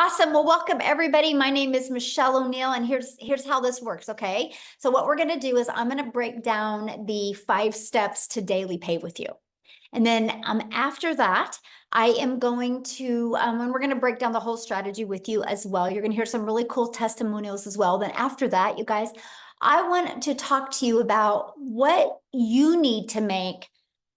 Awesome. Well, welcome everybody. My name is Michele ONeil, and here's how this works, okay? So what we're going to do is I'm going to break down the 5 steps to daily pay with you. And then after that, I am going to, and we're going to break down the whole strategy with you as well. You're going to hear some really cool testimonials as well. Then after that, you guys, I want to talk to you about what you need to make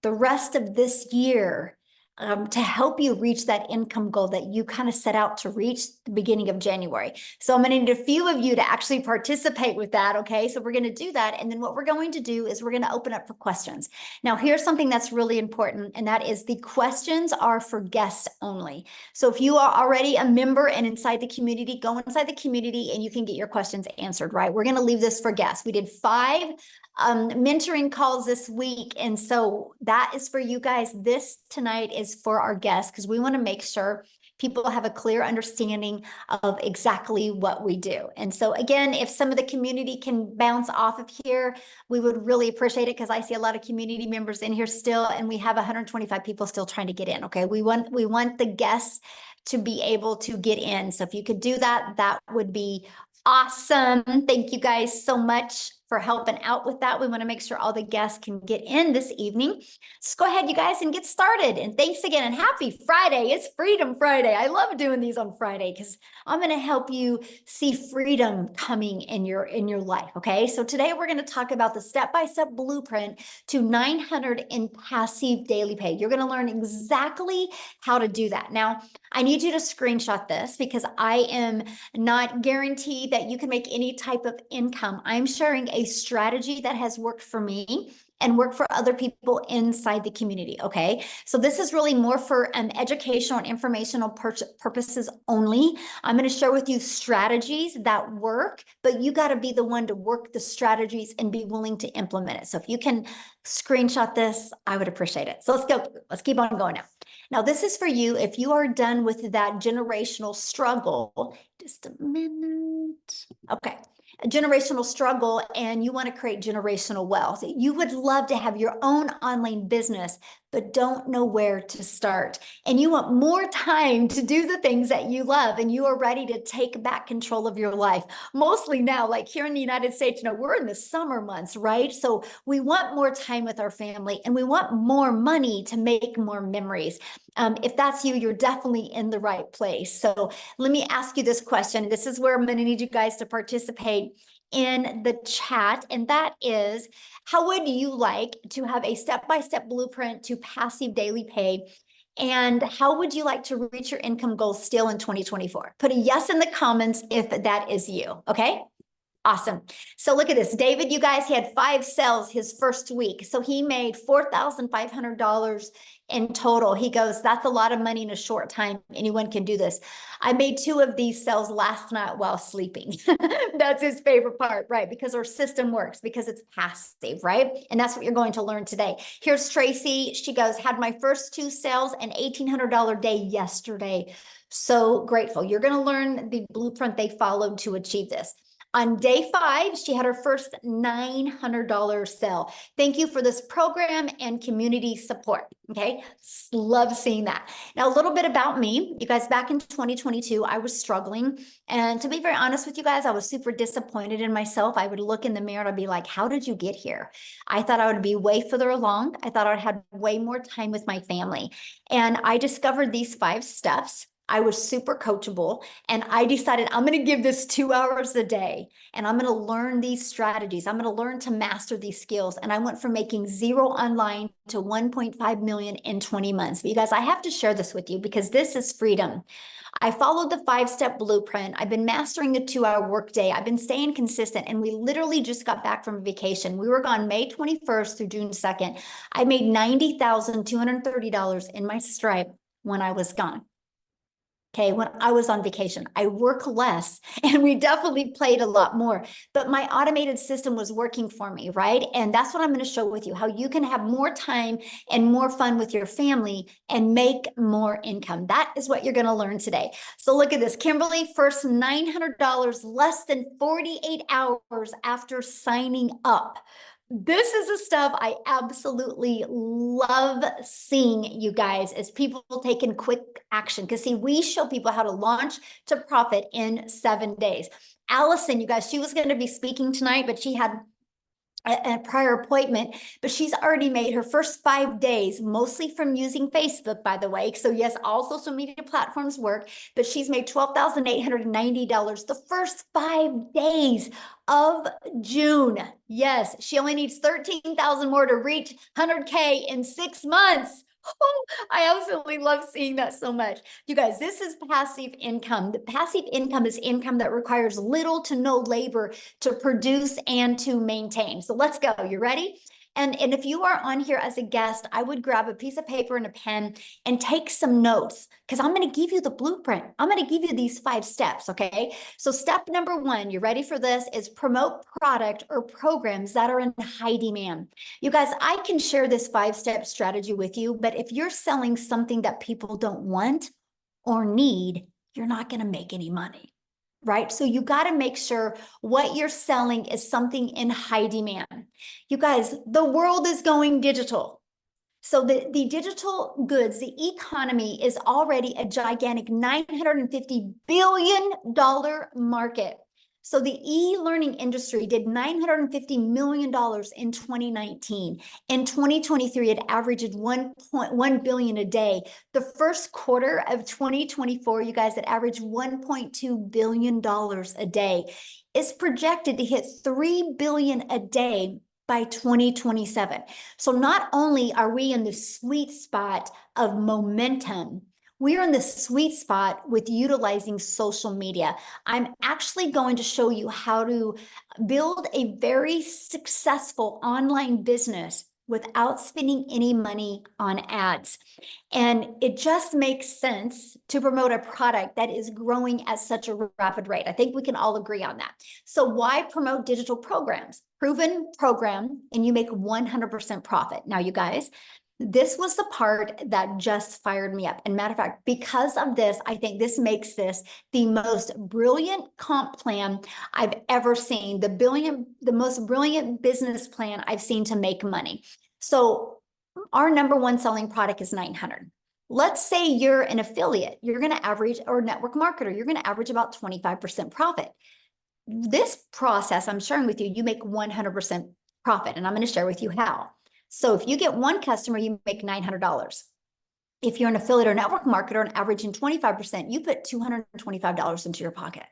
the rest of this year to help you reach that income goal that you kind of set out to reach the beginning of January. So I'm going to need a few of you to actually participate with that. Okay. So we're going to do that. And then what we're going to do is we're going to open up for questions. Now, here's something that's really important, and that is the questions are for guests only. So if you are already a member and inside the community, go inside the community and you can get your questions answered, right? We're going to leave this for guests. We did 5 mentoring calls this week. And so that is for you guys. This tonight is for our guests because we want to make sure people have a clear understanding of exactly what we do. And so again, if some of the community can bounce off of here, we would really appreciate it because I see a lot of community members in here still, and we have 125 people still trying to get in. Okay. We want the guests to be able to get in. So if you could do that, that would be awesome. Thank you guys so much for helping out with that. We want to make sure all the guests can get in this evening. So go ahead, you guys, and get started. And thanks again, and happy Friday. It's Freedom Friday. I love doing these on Friday because I'm going to help you see freedom coming in your life. Okay. So today we're going to talk about the step-by-step blueprint to 900 in passive daily pay. You're going to learn exactly how to do that. Now, I need you to screenshot this because I am not guaranteed that you can make any type of income. I'm sharing a strategy that has worked for me and work for other people inside the community. Okay. So this is really more for educational and informational purposes only. I'm going to share with you strategies that work, but you got to be the one to work the strategies and be willing to implement it. So if you can screenshot this, I would appreciate it. So let's go. Let's keep on going now. Now, this is for you if you are done with that generational struggle. Just a minute. Okay. A generational struggle, and you want to create generational wealth. You would love to have your own online business, but don't know where to start. And you want more time to do the things that you love, and you are ready to take back control of your life. Mostly now, like here in the United States, we're in the summer months, right? So we want more time with our family, and we want more money to make more memories. If that's you, you're definitely in the right place. So let me ask you this question. This is where I'm going to need you guys to participate in the chat. And that is, how would you like to have a step-by-step blueprint to passive daily pay? And how would you like to reach your income goals still in 2024? Put a yes in the comments if that is you. Okay. Awesome. So look at this. David, you guys, he had 5 sales his first week. So he made $4,500 in total. He goes, that's a lot of money in a short time. Anyone can do this. I made 2 of these sales last night while sleeping. That's his favorite part, right? Because our system works, because it's passive, right? And that's what you're going to learn today. Here's Tracy. She goes, had my first 2 sales, an $1,800 day yesterday. So grateful. You're going to learn the blueprint they followed to achieve this. On day 5, she had her first $900 sale. Thank you for this program and community support. Okay. Love seeing that. Now, a little bit about me. You guys, back in 2022, I was struggling. And to be very honest with you guys, I was super disappointed in myself. I would look in the mirror and I'd be like, how did you get here? I thought I would be way further along. I thought I'd had way more time with my family. And I discovered these 5 steps. I was super coachable, and I decided I'm going to give this 2 hours a day, and I'm going to learn these strategies. I'm going to learn to master these skills. And I went from making 0 online to 1.5 million in 20 months. But you guys, I have to share this with you because this is freedom. I followed the 5-step blueprint. I've been mastering the 2-hour workday. I've been staying consistent, and we literally just got back from vacation. We were gone May 21st through June 2nd. I made $90,230 in my Stripe when I was gone. Okay, when I was on vacation, I work less, and we definitely played a lot more, but my automated system was working for me, right? And that's what I'm going to show with you, how you can have more time and more fun with your family and make more income. That is what you're going to learn today. So look at this. Kimberly, first $900 less than 48 hours after signing up. This is the stuff I absolutely love seeing, you guys, as people taking quick action. Because see, we show people how to launch to profit in 7 days. Allison, you guys, she was going to be speaking tonight, but she had a prior appointment, but she's already made her first 5 days, mostly from using Facebook, by the way. So yes, all social media platforms work, but she's made $12,890 the first 5 days of June. Yes, she only needs 13,000 more to reach 100K in 6 months. Oh, I absolutely love seeing that so much. You guys, this is passive income. The passive income is income that requires little to no labor to produce and to maintain. So let's go. You ready? And if you are on here as a guest, I would grab a piece of paper and a pen and take some notes because I'm going to give you the blueprint. I'm going to give you these 5 steps. Okay. So step number 1, you ready for this, is promote product or programs that are in high demand. You guys, I can share this 5-step strategy with you, but if you're selling something that people don't want or need, you're not going to make any money. Right? So you got to make sure what you're selling is something in high demand. You guys, the world is going digital. So the digital goods, the economy is already a gigantic $950 billion market. So the e-learning industry did $950 million in 2019. In 2023, it averaged 1.1 billion a day. The first quarter of 2024, you guys, it averaged $1.2 billion a day. It's projected to hit 3 billion a day by 2027. So not only are we in the sweet spot of momentum, we're in the sweet spot with utilizing social media. I'm actually going to show you how to build a very successful online business without spending any money on ads. And it just makes sense to promote a product that is growing at such a rapid rate. I think we can all agree on that. So why promote digital programs? Proven program, and you make 100% profit. Now, you guys, this was the part that just fired me up. And matter of fact, because of this, I think this makes this the most brilliant comp plan I've ever seen, the most brilliant business plan I've seen to make money. So our number 1 selling product is 900. Let's say you're an affiliate, you're going to average, or network marketer, you're going to average about 25% profit. This process I'm sharing with you, you make 100% profit, and I'm going to share with you how. So if you get 1 customer, you make $900. If you're an affiliate or network marketer and averaging 25%, you put $225 into your pocket.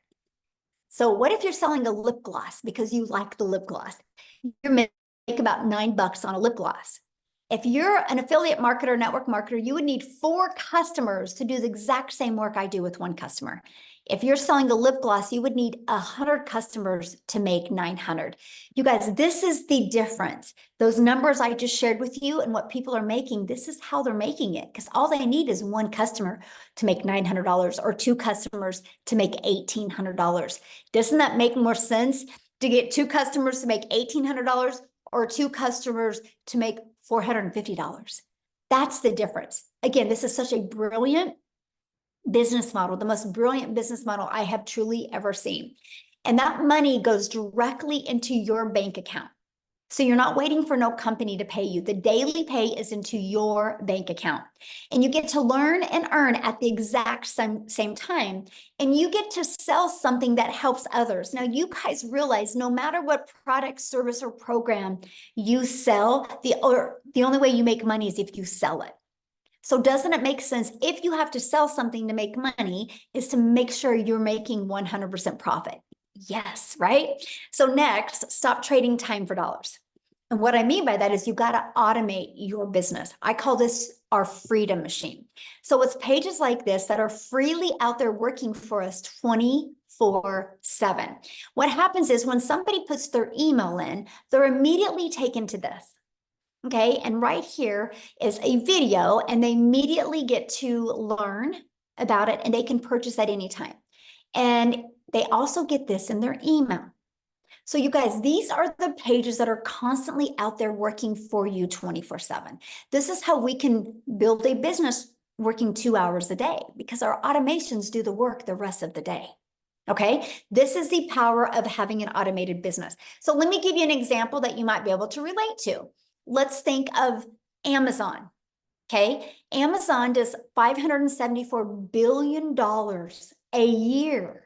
So what if you're selling a lip gloss because you like the lip gloss? You make about $9 on a lip gloss. If you're an affiliate marketer, network marketer, you would need 4 customers to do the exact same work I do with 1 customer. If you're selling a lip gloss, you would need 100 customers to make 900. You guys, this is the difference. Those numbers I just shared with you and what people are making, this is how they're making it, because all they need is 1 customer to make $900 or 2 customers to make $1,800. Doesn't that make more sense to get 2 customers to make $1,800 or 2 customers to make $450? That's the difference. Again, this is such a brilliant business model, the most brilliant business model I have truly ever seen. And that money goes directly into your bank account. So you're not waiting for no company to pay you. The daily pay is into your bank account. And you get to learn and earn at the exact same time. And you get to sell something that helps others. Now, you guys realize no matter what product, service, or program you sell, the only way you make money is if you sell it. So doesn't it make sense, if you have to sell something to make money, is to make sure you're making 100% profit? Yes, right? So next, stop trading time for dollars. And what I mean by that is you got to automate your business. I call this our freedom machine. So it's pages like this that are freely out there working for us 24/7. What happens is when somebody puts their email in, they're immediately taken to this. Okay, and right here is a video, and they immediately get to learn about it, and they can purchase at any time. And they also get this in their email. So you guys, these are the pages that are constantly out there working for you 24/7. This is how we can build a business working 2 hours a day, because our automations do the work the rest of the day. Okay, this is the power of having an automated business. So let me give you an example that you might be able to relate to. Let's think of Amazon. Okay, Amazon does $574 billion a year.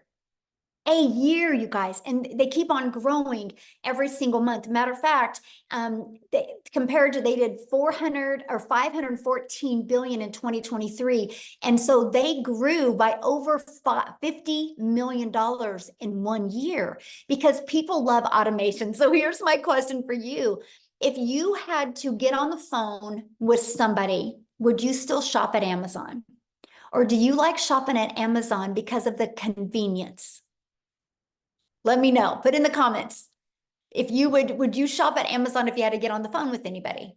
A year, you guys, and they keep on growing every single month. Matter of fact, they did 400 or 514 billion in 2023, and so they grew by over $50 million in 1 year because people love automation. So here's my question for you: if you had to get on the phone with somebody, would you still shop at Amazon, or do you like shopping at Amazon because of the convenience? Let me know. Put in the comments. If you would you shop at Amazon if you had to get on the phone with anybody?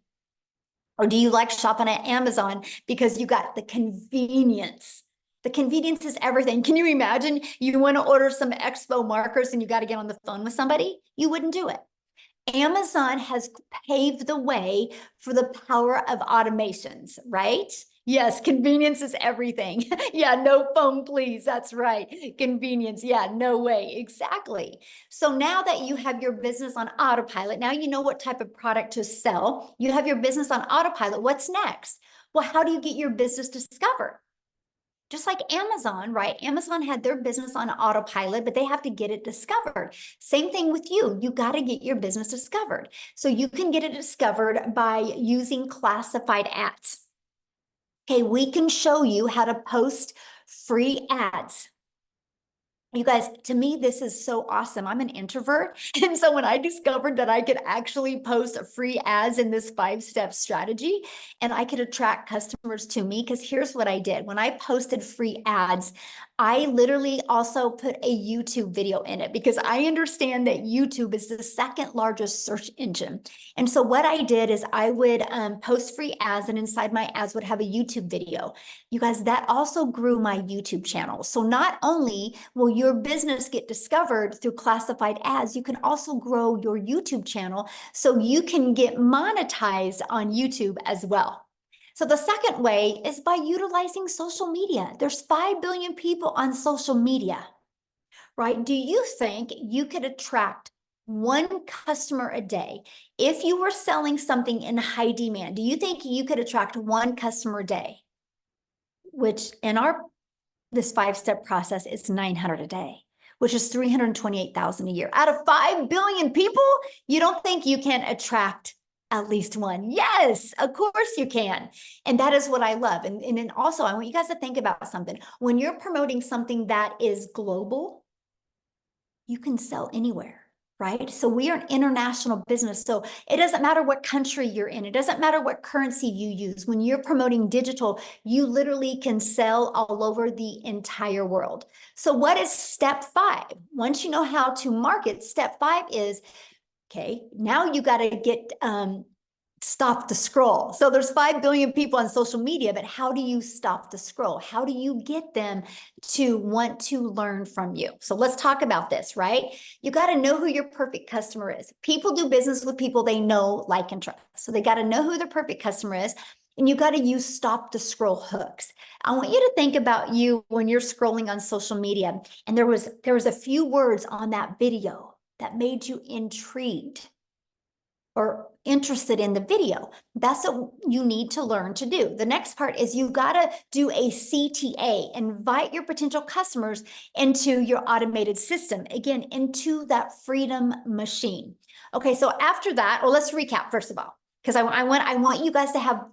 Or do you like shopping at Amazon because you got the convenience? The convenience is everything. Can you imagine you want to order some expo markers and you got to get on the phone with somebody? You wouldn't do it. Amazon has paved the way for the power of automations, right? Yes, convenience is everything. Yeah, no phone, please. That's right. Convenience. Yeah, no way. Exactly. So now that you have your business on autopilot, now you know what type of product to sell. You have your business on autopilot. What's next? Well, how do you get your business discovered? Just like Amazon, right? Amazon had their business on autopilot, but they have to get it discovered. Same thing with you. You got to get your business discovered. So you can get it discovered by using classified ads. Okay, we can show you how to post free ads. You guys, to me, this is so awesome. I'm an introvert. And so when I discovered that I could actually post free ads in this 5-step strategy and I could attract customers to me, because here's what I did. When I posted free ads, I literally also put a YouTube video in it because I understand that YouTube is the second largest search engine. And so what I did is I would post free ads, and inside my ads would have a YouTube video. You guys, that also grew my YouTube channel. So not only will your business get discovered through classified ads, you can also grow your YouTube channel so you can get monetized on YouTube as well. So the second way is by utilizing social media. There's 5 billion people on social media, right? Do you think you could attract one customer a day if you were selling something in high demand? Do you think you could attract one customer a day? Which in this 5-step process is 900 a day, which is 328,000 a year. Out of 5 billion people, you don't think you can attract at least one? Yes, of course you can. And that is what I love. And then also, I want you guys to think about something. When you're promoting something that is global, you can sell anywhere. Right? So we are an international business. So it doesn't matter what country you're in. It doesn't matter what currency you use. When you're promoting digital, you literally can sell all over the entire world. So what is step 5? Once you know how to market, step 5 is, okay, now you got to get stop the scroll. So there's 5 billion people on social media, but how do you stop the scroll? How do you get them to want to learn from you? So let's talk about this, right? You got to know who your perfect customer is. People do business with people they know, like, and trust. So they got to know who their perfect customer is. And you got to use stop the scroll hooks. I want you to think about you when you're scrolling on social media, and there was a few words on that video that made you intrigued or interested in the video. That's what you need to learn to do. The next part is you got to do a CTA, invite your potential customers into your automated system, again, into that freedom machine. Okay, so after that, well, let's recap first of all, because I want you guys to have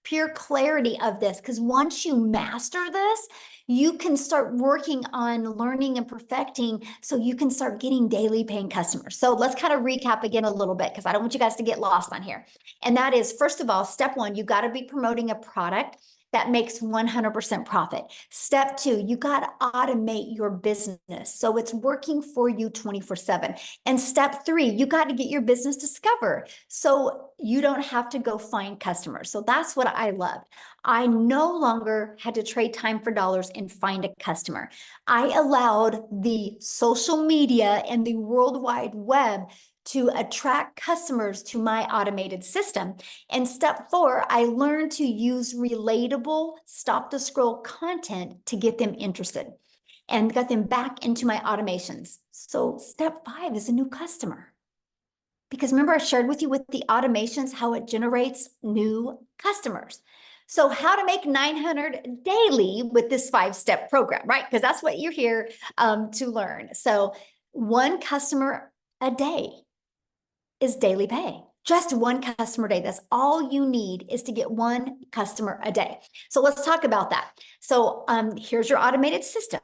pure clarity of this, because once you master this, you can start working on learning and perfecting so you can start getting daily paying customers. So let's kind of recap again a little bit, because I don't want you guys to get lost on here. And that is, first of all, step 1, you got to be promoting a product that makes 100% profit. Step 2, you got to automate your business so it's working for you 24/7. And step 3, you got to get your business discovered so you don't have to go find customers. So that's what I loved. I no longer had to trade time for dollars and find a customer. I allowed the social media and the World Wide Web to attract customers to my automated system. And step 4, I learned to use relatable stop the scroll content to get them interested. and got them back into my automations. So step 5 is a new customer. Because remember, I shared with you with the automations how it generates new customers. So how to make 900 daily with this 5-step program, right? Because that's what you're here to learn. So one customer a day is daily pay. Just one customer a day. That's all you need, is to get one customer a day. So let's talk about that. So here's your automated system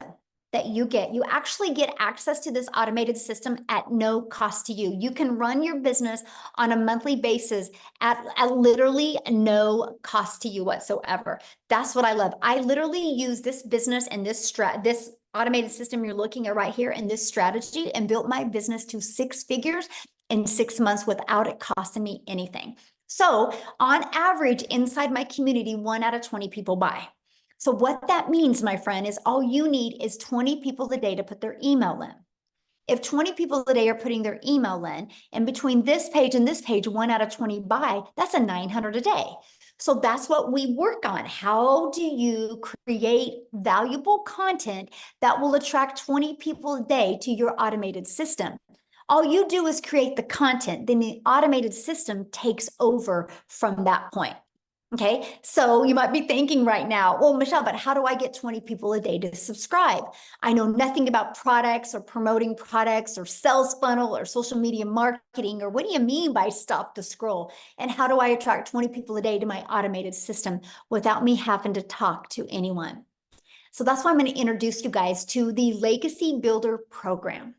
that you get. You actually get access to this automated system at no cost to you. You can run your business on a monthly basis at literally no cost to you whatsoever. That's what I love. I literally use this business and this automated system you're looking at right here in this strategy, and built my business to 6 figures in 6 months without it costing me anything. So on average, inside my community, 1 out of 20 people buy. So what that means, my friend, is all you need is 20 people a day to put their email in. If 20 people a day are putting their email in, and between this page and this page, 1 out of 20 buy, that's a 900 a day. So that's what we work on. How do you create valuable content that will attract 20 people a day to your automated system? All you do is create the content, then the automated system takes over from that point. Okay, so you might be thinking right now, well, Michele, but how do I get 20 people a day to subscribe? I know nothing about products or promoting products or sales funnel or social media marketing, or what do you mean by stop the scroll? And how do I attract 20 people a day to my automated system without me having to talk to anyone? So that's why I'm going to introduce you guys to the Legacy Builder program.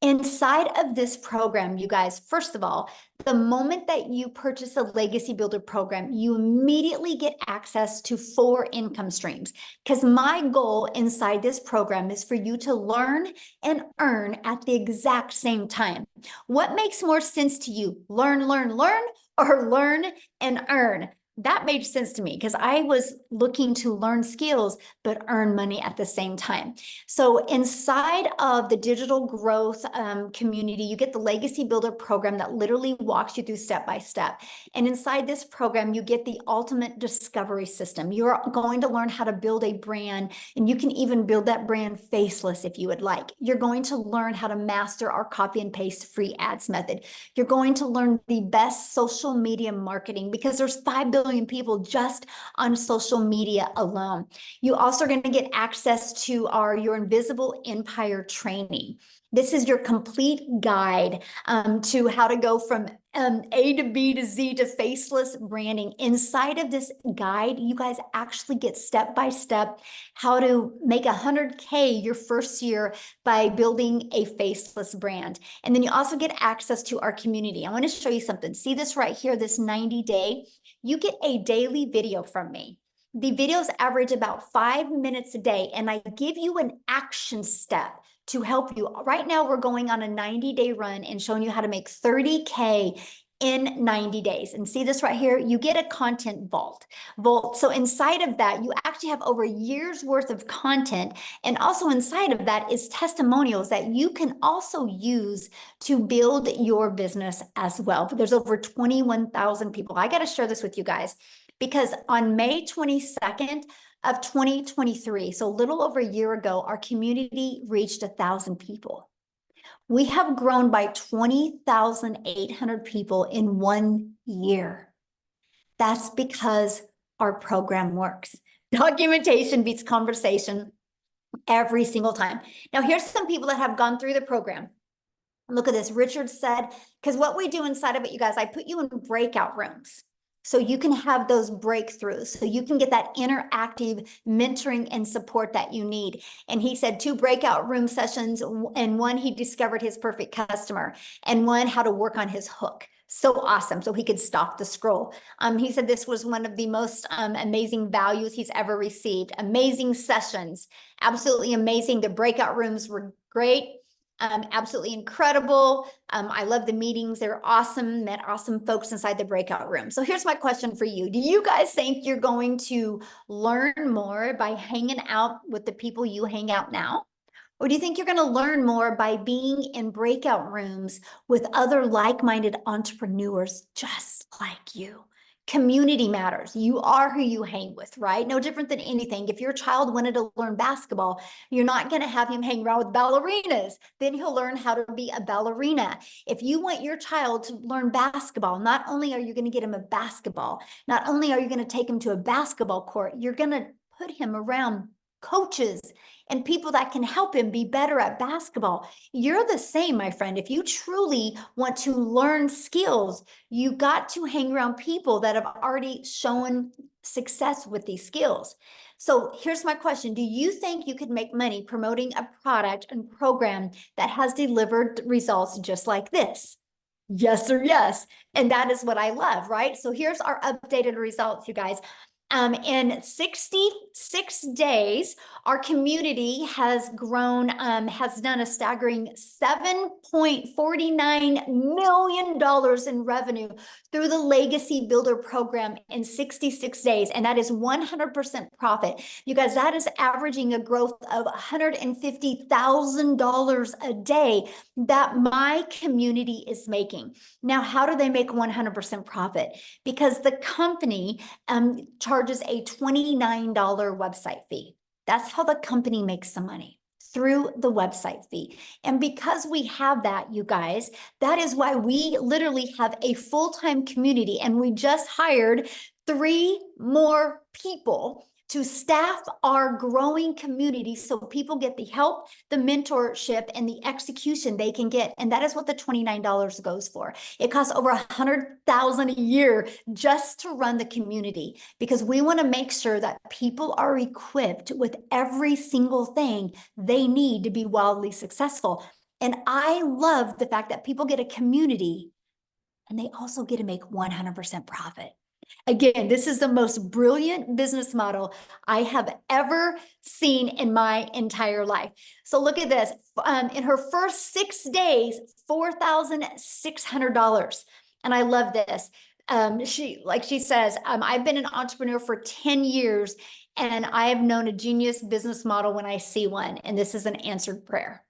Inside of this program, you guys, first of all, the moment that you purchase a Legacy Builder program, you immediately get access to 4 income streams. Because my goal inside this program is for you to learn and earn at the exact same time. What makes more sense to you? Learn, or learn and earn? That made sense to me because I was looking to learn skills, but earn money at the same time. So inside of the digital growth community, you get the Legacy Builder program that literally walks you through step by step. And inside this program, you get the ultimate discovery system. You're going to learn how to build a brand, and you can even build that brand faceless if you would like. You're going to learn how to master our copy and paste free ads method. You're going to learn the best social media marketing, because there's 5 billion people just on social media alone. You also are going to get access to your Invisible Empire training. This is your complete guide to how to go from A to B to Z to faceless branding. Inside of this guide, you guys actually get step-by-step how to make 100K your first year by building a faceless brand. And then you also get access to our community. I want to show you something. See this right here, this 90-day? You get a daily video from me. The videos average about 5 minutes a day, and I give you an action step to help you. Right now, we're going on a 90-day run and showing you how to make 30K in 90 days. And see this right here? You get a content vault. So inside of that, you actually have over a year's worth of content. And also inside of that is testimonials that you can also use to build your business as well. But there's over 21,000 people. I got to share this with you guys, because on May 22nd of 2023, so a little over a year ago, our community reached 1,000 people. We have grown by 20,800 people in 1 year. That's because our program works. Documentation beats conversation every single time. Now, here's some people that have gone through the program. Look at this. Richard said, because what we do inside of it, you guys, I put you in breakout rooms, so you can have those breakthroughs, so you can get that interactive mentoring and support that you need. And he said 2 breakout room sessions, and 1, he discovered his perfect customer, and 1, how to work on his hook. So awesome. So he could stop the scroll. He said this was one of the most amazing values he's ever received. Amazing sessions. Absolutely amazing. The breakout rooms were great. Absolutely incredible. I love the meetings. They're awesome. Met awesome folks inside the breakout room. So here's my question for you. Do you guys think you're going to learn more by hanging out with the people you hang out now? Or do you think you're going to learn more by being in breakout rooms with other like-minded entrepreneurs just like you? Community matters. You are who you hang with, right? No different than anything. If your child wanted to learn basketball, you're not going to have him hang around with ballerinas. Then he'll learn how to be a ballerina. If you want your child to learn basketball, not only are you going to get him a basketball, not only are you going to take him to a basketball court, you're going to put him around coaches and people that can help him be better at basketball. You're the same, my friend. If you truly want to learn skills, you got to hang around people that have already shown success with these skills. So here's my question. Do you think you could make money promoting a product and program that has delivered results just like this? Yes or yes. And that is what I love, right? So here's our updated results, you guys. In 66 days, our community has grown, has done a staggering $7.49 million in revenue through the Legacy Builder program in 66 days. And that is 100% profit. You guys, that is averaging a growth of $150,000 a day that my community is making. Now, how do they make 100% profit? Because the company charges a $29 website fee. That's how the company makes some money, through the website fee. And because we have that, you guys, that is why we literally have a full-time community, and we just hired 3 more people to staff our growing community so people get the help, the mentorship, and the execution they can get. And that is what the $29 goes for. It costs over $100,000 a year just to run the community, because we want to make sure that people are equipped with every single thing they need to be wildly successful. And I love the fact that people get a community and they also get to make 100% profit. Again, this is the most brilliant business model I have ever seen in my entire life. So look at this. In her first 6 days, $4,600. And I love this. She says, I've been an entrepreneur for 10 years, and I have known a genius business model when I see one. And this is an answered prayer.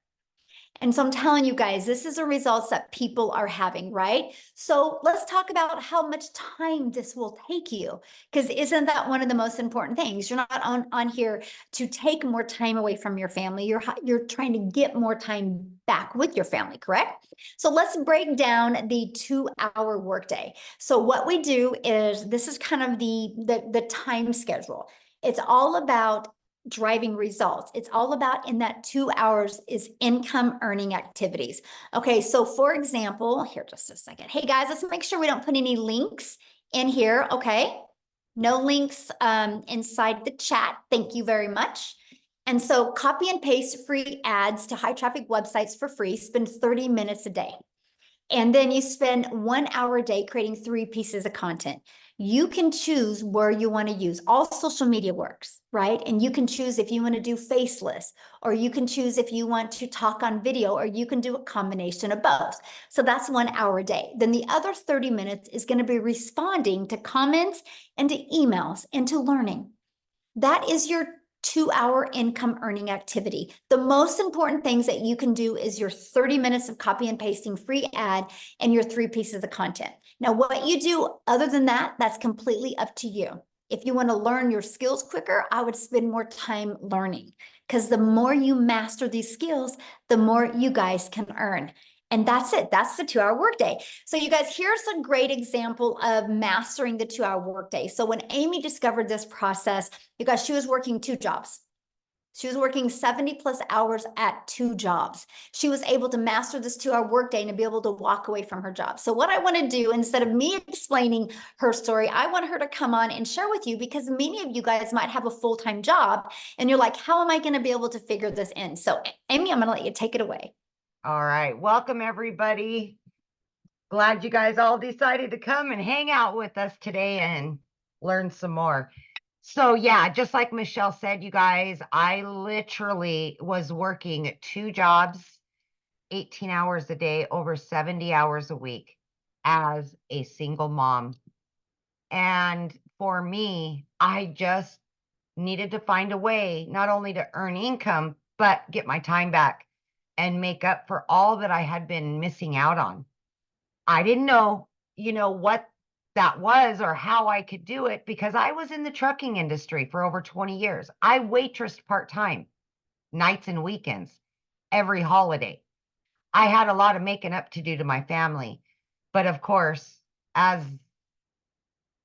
And so I'm telling you guys, this is the results that people are having, right? So let's talk about how much time this will take you, because isn't that one of the most important things? You're not on here to take more time away from your family. You're trying to get more time back with your family, correct? So let's break down the 2-hour workday. So what we do is, this is kind of the time schedule. It's all about driving results. It's all about, in that 2 hours, is income earning activities. Okay, so for example, here, just a second. Hey guys, let's make sure we don't put any links in here. Okay, no links inside the chat. Thank you very much. And so copy and paste free ads to high traffic websites for free. Spend 30 minutes a day. And then you spend 1 hour a day creating 3 pieces of content. You can choose where you want to use. All social media works, right? And you can choose if you want to do faceless, or you can choose if you want to talk on video, or you can do a combination of both. So that's 1 hour a day. Then the other 30 minutes is going to be responding to comments and to emails and to learning. That is your 2-hour income earning activity. The most important things that you can do is your 30 minutes of copy and pasting free ad and your 3 pieces of content. Now, what you do other than that, that's completely up to you. If you want to learn your skills quicker, I would spend more time learning, because the more you master these skills, the more you guys can earn. And that's it. That's the 2-hour workday. So you guys, here's a great example of mastering the 2-hour workday. So when Amy discovered this process, you guys, she was working 2 jobs. She was working 70 plus hours at 2 jobs. She was able to master this 2-hour workday and to be able to walk away from her job. So what I want to do, instead of me explaining her story, I want her to come on and share with you, because many of you guys might have a full-time job and you're like, how am I going to be able to figure this in? So Amy, I'm going to let you take it away. All right. Welcome, everybody. Glad you guys all decided to come and hang out with us today and learn some more. So yeah, just like Michele said, you guys, I literally was working 2 jobs, 18 hours a day, over 70 hours a week as a single mom. And for me, I just needed to find a way not only to earn income, but get my time back and make up for all that I had been missing out on. I didn't know, what that was or how I could do it because I was in the trucking industry for over 20 years. I waitressed part-time, nights and weekends, every holiday. I had a lot of making up to do to my family. But of course, as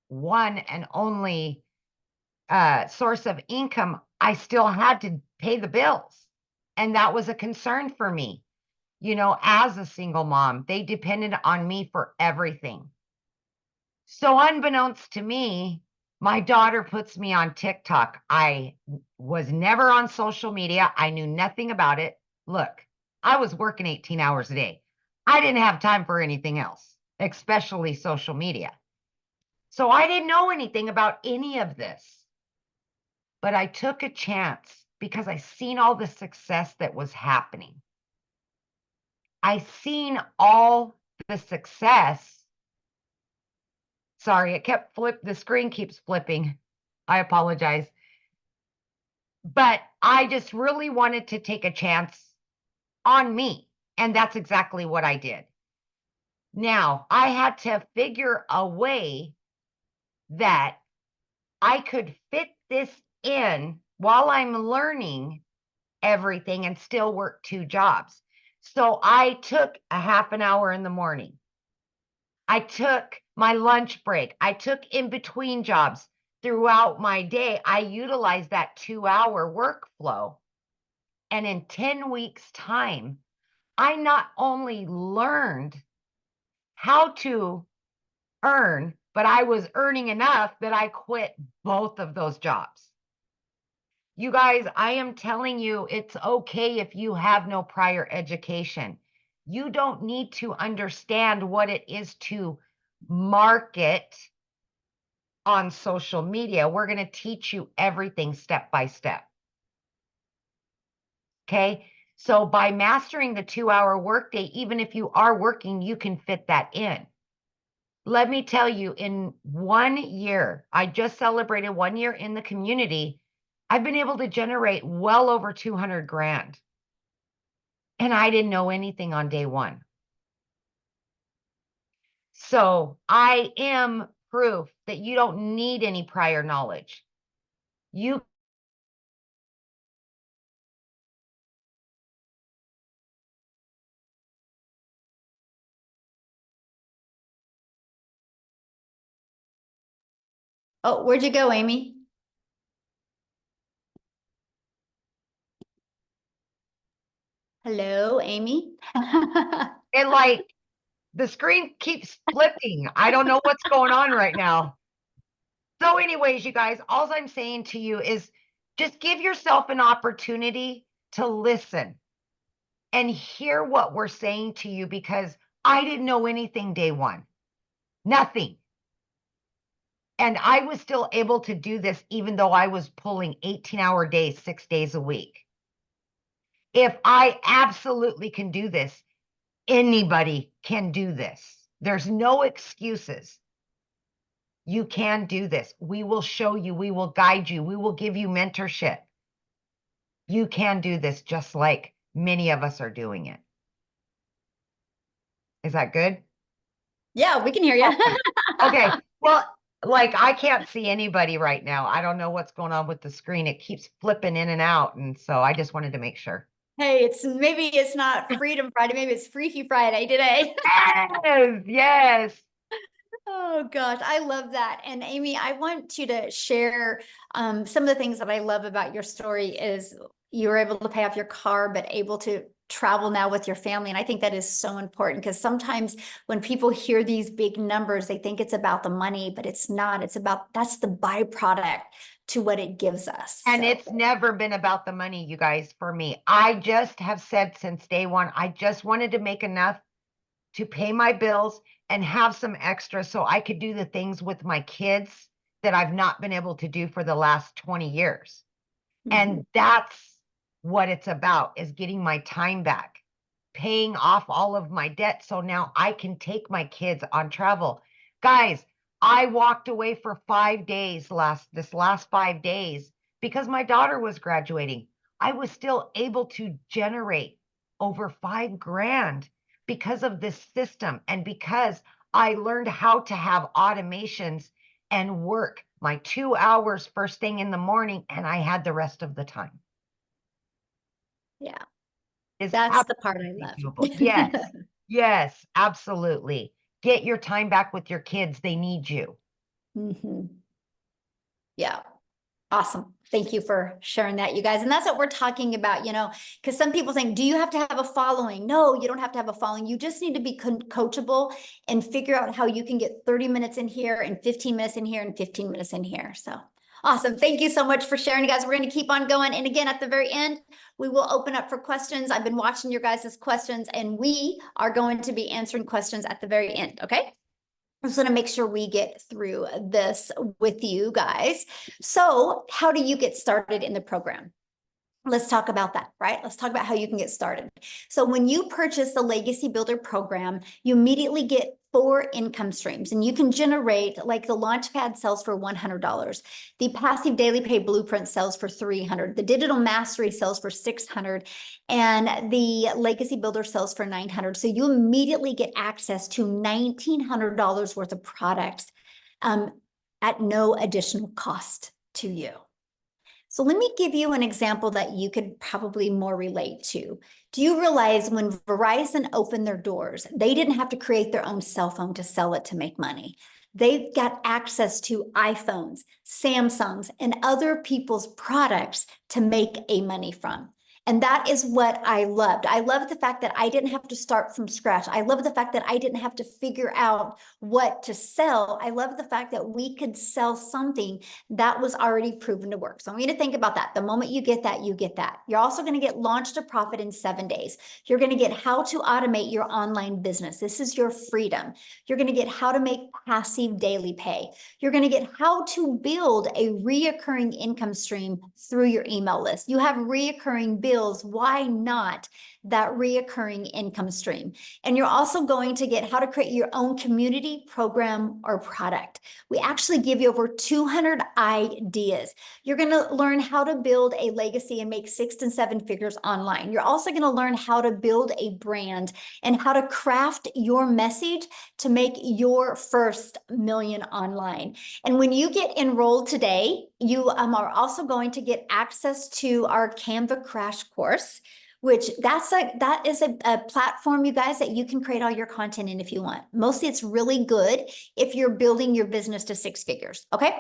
one and only source of income, I still had to pay the bills. And that was a concern for me. You know, as a single mom, they depended on me for everything. So unbeknownst to me, my daughter puts me on TikTok. I was never on social media. I knew nothing about it. Look, I was working 18 hours a day. I didn't have time for anything else, especially social media. So I didn't know anything about any of this. But I took a chance because I seen all the success that was happening. I seen all the success. Sorry, the screen keeps flipping. I apologize. But I just really wanted to take a chance on me. And that's exactly what I did. Now, I had to figure a way that I could fit this in while I'm learning everything and still work 2 jobs. So I took a half an hour in the morning. I took my lunch break. I took in between jobs throughout my day. I utilized that 2-hour workflow. And in 10 weeks' time, I not only learned how to earn, but I was earning enough that I quit both of those jobs. You guys, I am telling you, it's okay if you have no prior education. You don't need to understand what it is to market on social media. We're going to teach you everything step by step. Okay. So by mastering the 2-hour workday, even if you are working, you can fit that in. Let me tell you, in 1 year, I just celebrated 1 year in the community. I've been able to generate well over 200 grand. And I didn't know anything on day one. So I am proof that you don't need any prior knowledge. You Oh, where'd you go, Amy? Hello, Amy? and like the screen keeps flipping. I don't know what's going on right now. So anyways, you guys, all I'm saying to you is just give yourself an opportunity to listen and hear what we're saying to you, because I didn't know anything day one, nothing. And I was still able to do this even though I was pulling 18-hour days, 6 days a week. If I absolutely can do this, anybody can do this. There's no excuses. You can do this. We will show you, we will guide you, we will give you mentorship. You can do this just like many of us are doing it. Is that good? Yeah, we can hear you. Okay. Well, like I can't see anybody right now. I don't know what's going on with the screen. It keeps flipping in and out. And so I just wanted to make sure. Hey, maybe it's not Freedom Friday, maybe it's Freaky Friday today. Yes, yes. Oh gosh, I love that. And Amy, I want you to share some of the things that I love about your story is you were able to pay off your car, but able to travel now with your family. And I think that is so important because sometimes when people hear these big numbers, they think it's about the money, but it's not. It's about, that's the byproduct to what it gives us. And it's never been about the money, you guys, for me. I just have said since day one, I just wanted to make enough to pay my bills and have some extra so I could do the things with my kids that I've not been able to do for the last 20 years. And that's what it's about, is getting my time back, paying off all of my debt. So now I can take my kids on travel. Guys, I walked away for 5 days this last 5 days because my daughter was graduating. I was still able to generate over 5 grand because of this system and because I learned how to have automations and work my 2 hours first thing in the morning, and I had the rest of the time. Yeah, Is that's the part I absolutely love. doable. Yes, yes, absolutely. Get your time back with your kids. They need you. Mhm. Yeah. Awesome. Thank you for sharing that, you guys. And that's what we're talking about, because some people think, do you have to have a following? No, you don't have to have a following. You just need to be coachable and figure out how you can get 30 minutes in here and 15 minutes in here and 15 minutes in here. So awesome. Thank you so much for sharing, guys. We're going to keep on going. And again, at the very end, we will open up for questions. I've been watching your guys' questions, and we are going to be answering questions at the very end. Okay. I just want to make sure we get through this with you guys. So, how do you get started in the program? Let's talk about that, right? Let's talk about how you can get started. So when you purchase the Legacy Builder program, you immediately get 4 income streams, and you can generate, like the Launchpad sells for $100. The Passive Daily Pay Blueprint sells for $300. The Digital Mastery sells for $600, and the Legacy Builder sells for $900. So you immediately get access to $1,900 worth of products at no additional cost to you. So let me give you an example that you could probably more relate to. Do you realize when Verizon opened their doors, they didn't have to create their own cell phone to sell it to make money? They got access to iPhones, Samsungs, and other people's products to make a money from. And that is what I loved. I loved the fact that I didn't have to start from scratch. I love the fact that I didn't have to figure out what to sell. I love the fact that we could sell something that was already proven to work. So I want you to think about that. The moment you get that, you get that. You're also going to get launched to profit in 7 days. You're going to get how to automate your online business. This is your freedom. You're going to get how to make passive daily pay. You're going to get how to build a reoccurring income stream through your email list. You have reoccurring bills. Why not that reoccurring income stream? And you're also going to get how to create your own community, program, or product. We actually give you over 200 ideas. You're going to learn how to build a legacy and make 6 and 7 figures online. You're also going to learn how to build a brand and how to craft your message to make your first million online. And when you get enrolled today, you are also going to get access to our Canva Crash course, which that is a platform, you guys, that you can create all your content in if you want. Mostly it's really good if you're building your business to 6 figures, okay?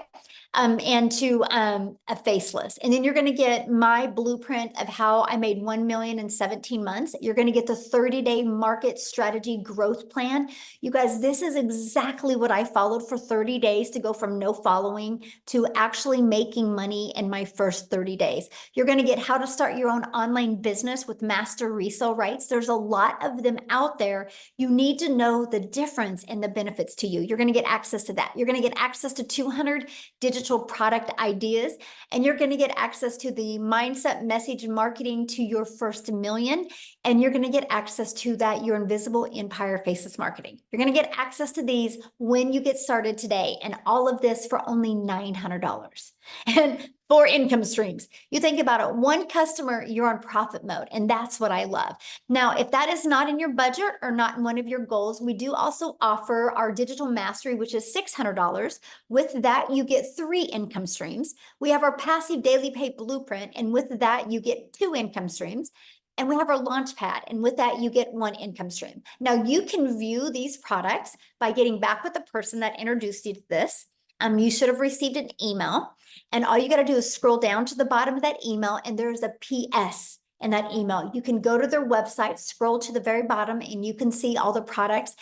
And to a faceless. And then you're going to get my blueprint of how I made 1 million in 17 months. You're going to get the 30-day market strategy growth plan. You guys, this is exactly what I followed for 30 days to go from no following to actually making money in my first 30 days. You're going to get how to start your own online business with master resale rights. There's a lot of them out there. You need to know the difference and the benefits to you. You're going to get access to that. You're going to get access to 200 digital product ideas, and you're going to get access to the mindset, message, and marketing to your first million. And you're going to get access to that your invisible empire faceless marketing. You're going to get access to these when you get started today, and all of this for only $900. And 4 income streams. You think about it, 1 customer, you're on profit mode. And that's what I love. Now, if that is not in your budget or not in one of your goals, we do also offer our digital mastery, which is $600. With that, you get 3 income streams. We have our passive daily pay blueprint. And with that, you get 2 income streams. And we have our launch pad. And with that, you get 1 income stream. Now, you can view these products by getting back with the person that introduced you to this. You should have received an email. And all you got to do is scroll down to the bottom of that email, and there's a PS in that email. You can go to their website, scroll to the very bottom, and you can see all the products.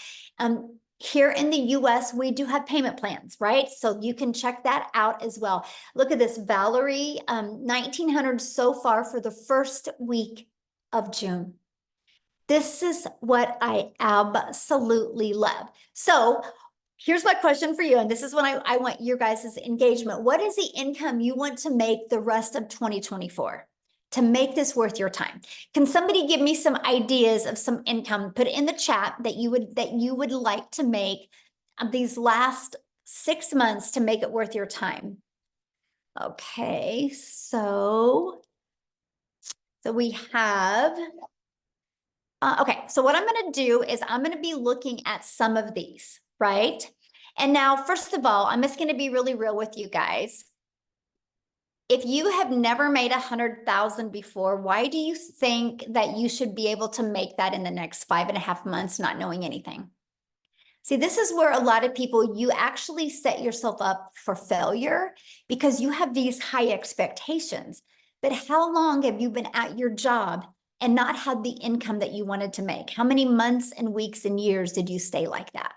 Here in the US, we do have payment plans, right? So you can check that out as well. Look at this, Valerie, 1,900 so far for the first week of June. This is what I absolutely love. So here's my question for you, and this is when I want your guys' engagement. What is the income you want to make the rest of 2024 to make this worth your time? Can somebody give me some ideas of some income? Put it in the chat that you would like to make these last 6 months to make it worth your time. Okay, so we have. Okay, so what I'm going to do is I'm going to be looking at some of these. right? And now, first of all, I'm just going to be really real with you guys. If you have never made 100,000 before, why do you think that you should be able to make that in the next 5.5 months, not knowing anything? See, this is where a lot of people, you actually set yourself up for failure because you have these high expectations. But how long have you been at your job and not had the income that you wanted to make? How many months and weeks and years did you stay like that?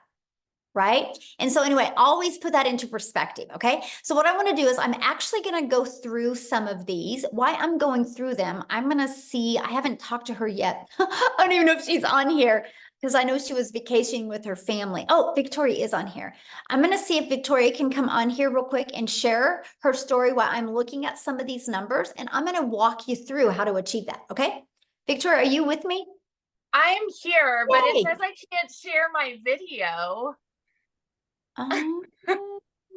Right? And so anyway, always put that into perspective, okay? So what I want to do is I'm actually going to go through some of these. Why I'm going through them, I'm going to see, I haven't talked to her yet. I don't even know if she's on here because I know she was vacationing with her family. Oh, Victoria is on here. I'm going to see if Victoria can come on here real quick and share her story while I'm looking at some of these numbers, and I'm going to walk you through how to achieve that, okay? Victoria, are you with me? I am here, but it Yay. says I can't share my video.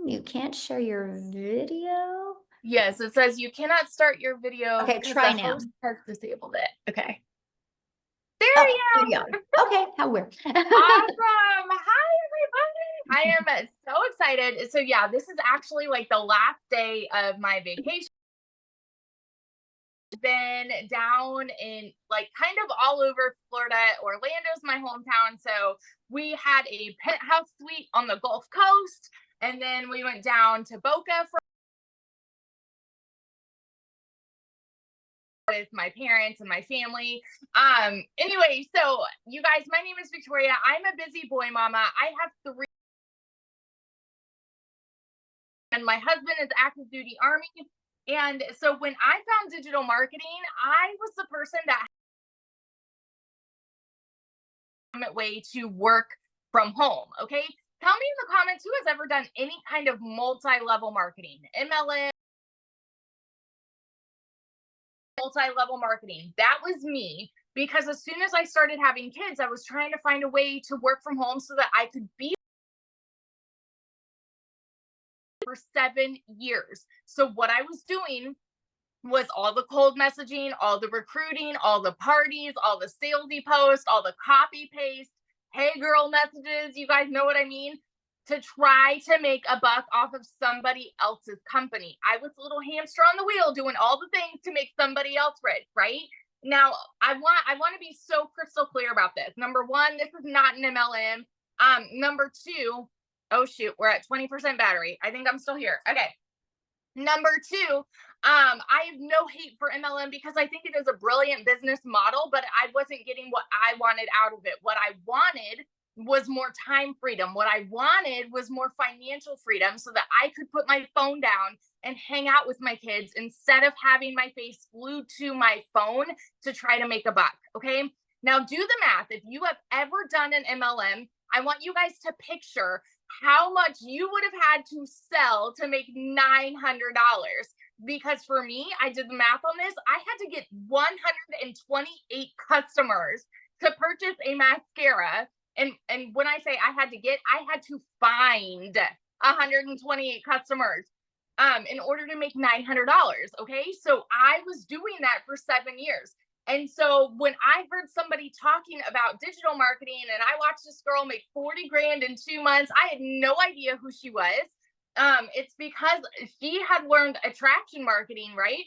You can't share your video? Yes, it says you cannot start your video Okay, because try the now. host has disabled it. Okay. There Oh, we there you go. go. Okay, how weird. Awesome. Hi, everybody. I am so excited. So yeah, this is actually like the last day of my vacation. Been down in like kind of all over Florida. Orlando's my hometown. So we had a penthouse suite on the Gulf Coast. And then we went down to Boca for with my parents and my family. Anyway, so you guys, my name is Victoria. I'm a busy boy mama. I have 3, and my husband is active duty Army. And so when I found digital marketing, I was the person that had a way to work from home. Okay. Tell me in the comments who has ever done any kind of multi-level marketing, MLM, multi-level marketing. That was me, because as soon as I started having kids, I was trying to find a way to work from home so that I could be for 7 years. So what I was doing was all the cold messaging, all the recruiting, all the parties, all the salesy posts, all the copy paste, hey girl messages, you guys know what I mean, to try to make a buck off of somebody else's company. I was a little hamster on the wheel doing all the things to make somebody else rich, right? Now, I want to be so crystal clear about this. Number 1, this is not an MLM. Number 2, oh shoot, we're at 20% battery. I think I'm still here. Okay. Number 2, I have no hate for MLM because I think it is a brilliant business model, but I wasn't getting what I wanted out of it. What I wanted was more time freedom. What I wanted was more financial freedom so that I could put my phone down and hang out with my kids instead of having my face glued to my phone to try to make a buck. Okay. Now do the math. If you have ever done an MLM, I want you guys to picture how much you would have had to sell to make $900. Because for me, I did the math on this. I had to get 128 customers to purchase a mascara. And when I say I had to find 128 customers in order to make $900. Okay. So I was doing that for 7 years. And so when I heard somebody talking about digital marketing and I watched this girl make 40 grand in 2 months, I had no idea who she was. It's because she had learned attraction marketing, right?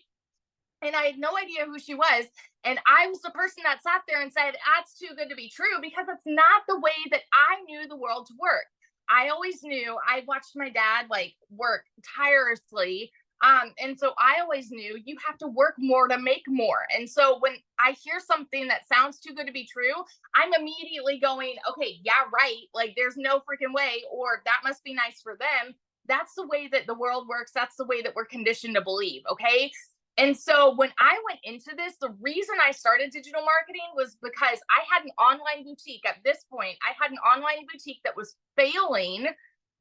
And I had no idea who she was. And I was the person that sat there and said, that's too good to be true, because it's not the way that I knew the world to work. I always knew, I watched my dad like work tirelessly. And so I always knew you have to work more to make more. And so when I hear something that sounds too good to be true, I'm immediately going, okay, yeah, right. Like there's no freaking way, or that must be nice for them. That's the way that the world works. That's the way that we're conditioned to believe. Okay. And so when I went into this, the reason I started digital marketing was because I had an online boutique. At this point, I had an online boutique that was failing,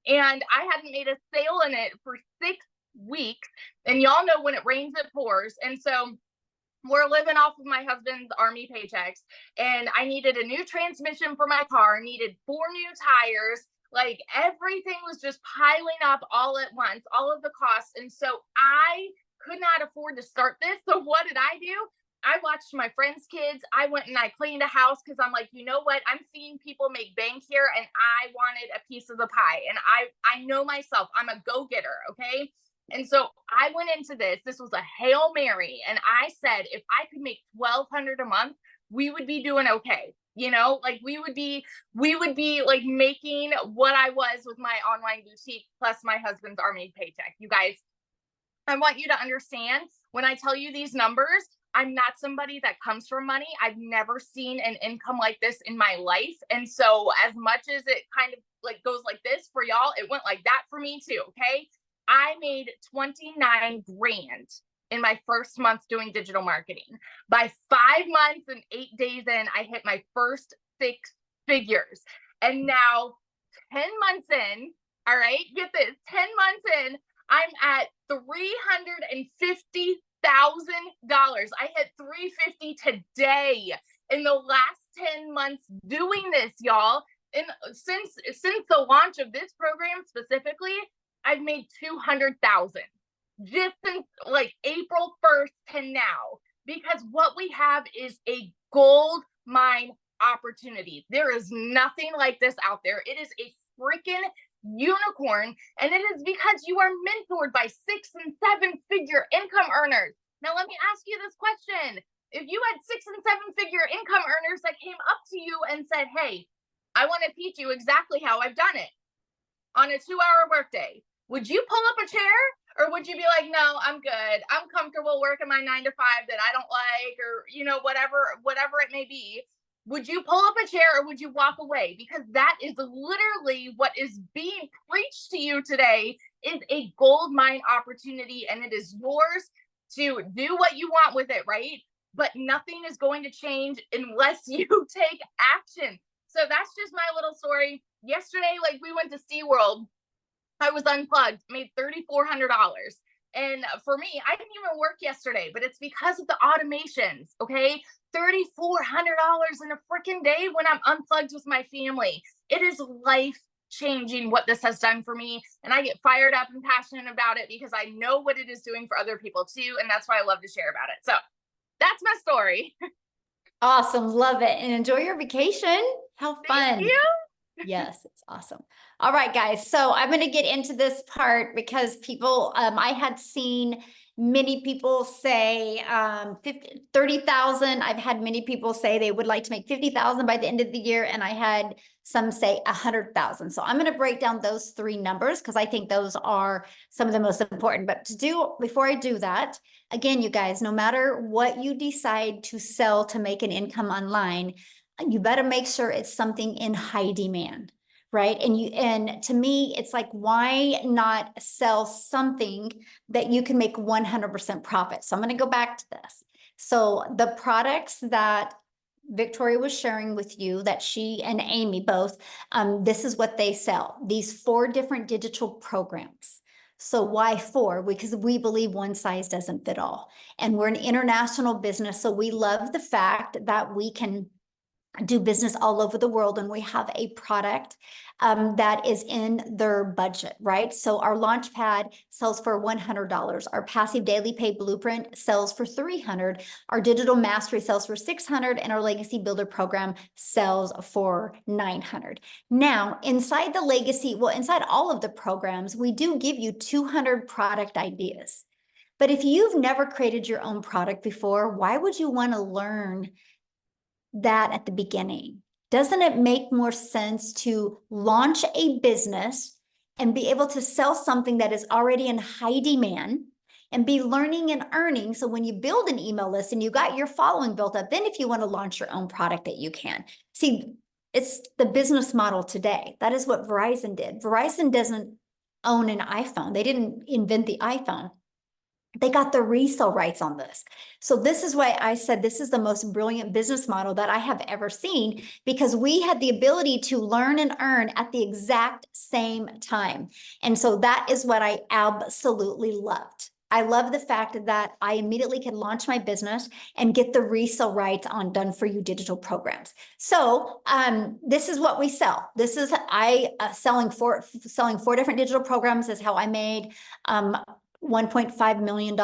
and I hadn't made a sale in it for 6 weeks. And y'all know when it rains, it pours. And so we're living off of my husband's Army paychecks, and I needed a new transmission for my car, needed 4 new tires. Like everything was just piling up all at once, all of the costs. And so I could not afford to start this. So what did I do? I watched my friends' kids. I went and I cleaned a house because I'm like, you know what? I'm seeing people make bank here and I wanted a piece of the pie. And I know myself, I'm a go-getter, okay? And so I went into this. This was a Hail Mary. And I said, if I could make $1,200 a month, we would be doing okay. You know, like we would be like making what I was with my online boutique plus my husband's Army paycheck. You guys, I want you to understand when I tell you these numbers, I'm not somebody that comes from money. I've never seen an income like this in my life. And so as much as it kind of like goes like this for y'all, it went like that for me too. Okay. I made 29 grand in my first month doing digital marketing. By 5 months and 8 days in, I hit my first 6 figures. And now 10 months in, all right, get this, 10 months in, I'm at $350,000. I hit 350 today in the last 10 months doing this, y'all. And since the launch of this program specifically, I've made 200,000 just since like April 1st to now, because what we have is a gold mine opportunity. There is nothing like this out there. It is a freaking unicorn, and it is because you are mentored by 6 and 7 figure income earners. Now, let me ask you this question. If you had 6 and 7 figure income earners that came up to you and said, hey, I want to teach you exactly how I've done it on a 2-hour workday, would you pull up a chair? Or would you be like, no, I'm good. I'm comfortable working my 9 to 5 that I don't like, or, you know, whatever it may be. Would you pull up a chair or would you walk away? Because that is literally what is being preached to you today, is a gold mine opportunity, and it is yours to do what you want with it, right? But nothing is going to change unless you take action. So that's just my little story. Yesterday, like, we went to SeaWorld. I was unplugged, made $3,400. And for me, I didn't even work yesterday, but it's because of the automations, okay? $3,400 in a freaking day when I'm unplugged with my family. It is life changing what this has done for me. And I get fired up and passionate about it because I know what it is doing for other people too. And that's why I love to share about it. So that's my story. Awesome. Love it. And enjoy your vacation. How fun. Thank you. Yes, it's awesome. All right, guys. So I'm going to get into this part because people, I had seen many people say 30,000. I've had many people say they would like to make 50,000 by the end of the year. And I had some say 100,000. So I'm going to break down those 3 numbers because I think those are some of the most important. But before I do that, again, you guys, no matter what you decide to sell to make an income online, you better make sure it's something in high demand, right? And to me, it's like, why not sell something that you can make 100% profit? So I'm going to go back to this. So the products that Victoria was sharing with you, that she and Amy both, this is what they sell. These 4 different digital programs. So why 4? Because we believe one size doesn't fit all. And we're an international business. So we love the fact that we can do business all over the world, and we have a product that is in their budget, right? So our launch pad sells for $100. Our passive daily pay blueprint sells for $300. Our digital mastery sells for $600, and our legacy builder program sells for $900. Now, inside all of the programs, we do give you 200 product ideas. But if you've never created your own product before, why would you want to learn that at the beginning? Doesn't it make more sense to launch a business and be able to sell something that is already in high demand and be learning and earning? So when you build an email list and you got your following built up, then if you want to launch your own product, that you can. See, it's the business model today. That is what Verizon did. Verizon doesn't own an iPhone. They didn't invent the iPhone. They got the resale rights on this. So this is why I said this is the most brilliant business model that I have ever seen, because we had the ability to learn and earn at the exact same time. And so that is what I absolutely loved. I love the fact that I immediately could launch my business and get the resale rights on done for you digital programs. So this is what we sell. This is selling 4 different digital programs is how I made $1.5 million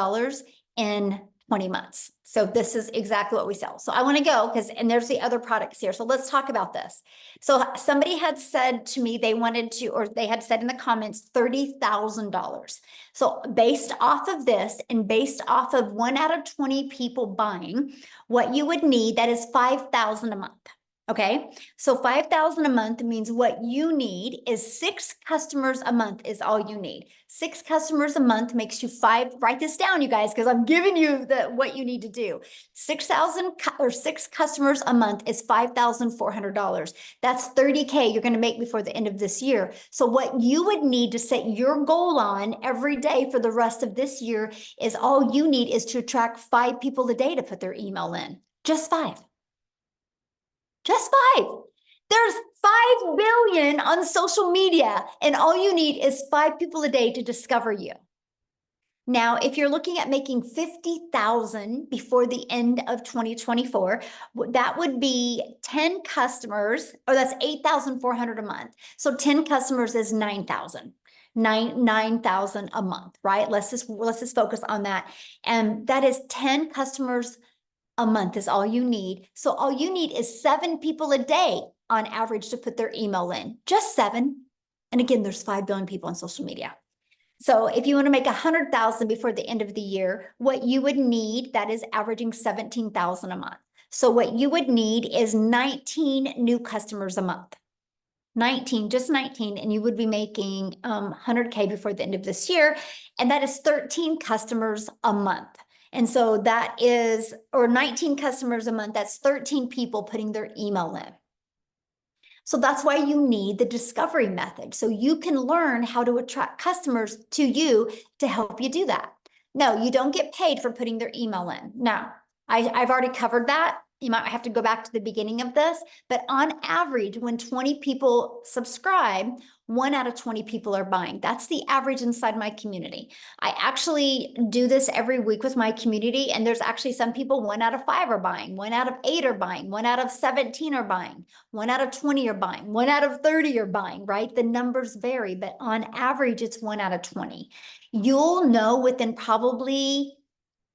in 20 months. So this is exactly what we sell. So I want to go and there's the other products here. So let's talk about this. So somebody had said to me, they wanted to, or they had said in the comments, $30,000. So based off of this and based off of 1 out of 20 people buying, what you would need, that is 5,000 a month. Okay, so 5,000 a month means what you need is 6 customers a month is all you need. 6 customers a month makes you 5. Write this down, you guys, because I'm giving you what you need to do. 6 customers a month is $5,400. That's $30K you're going to make before the end of this year. So what you would need to set your goal on every day for the rest of this year is all you need is to attract 5 people a day to put their email in. Just 5. Just 5. There's 5 billion on social media, and all you need is 5 people a day to discover you. Now, if you're looking at making 50,000 before the end of 2024, that would be 10 customers, or that's 8,400 a month. So 10 customers is 9,000. 9,000 a month, right? Let's just focus on that. And that is 10 customers a month is all you need. So all you need is 7 people a day on average to put their email in, just 7. And again, there's 5 billion people on social media. So if you want to make 100,000 before the end of the year, what you would need, that is averaging 17,000 a month. So what you would need is 19 new customers a month. 19, just 19, and you would be making 100K before the end of this year. And that is 13 customers a month. And so that is, or 19 customers a month, that's 13 people putting their email in. So that's why you need the discovery method. So you can learn how to attract customers to you to help you do that. No, you don't get paid for putting their email in. Now, I've already covered that. You might have to go back to the beginning of this, but on average, when 20 people subscribe, 1 out of 20 people are buying. That's the average inside my community. I actually do this every week with my community, and there's actually some people 1 out of 5 are buying, 1 out of 8 are buying, 1 out of 17 are buying, 1 out of 20 are buying, 1 out of 30 are buying, right? The numbers vary, but on average, it's 1 out of 20. You'll know within probably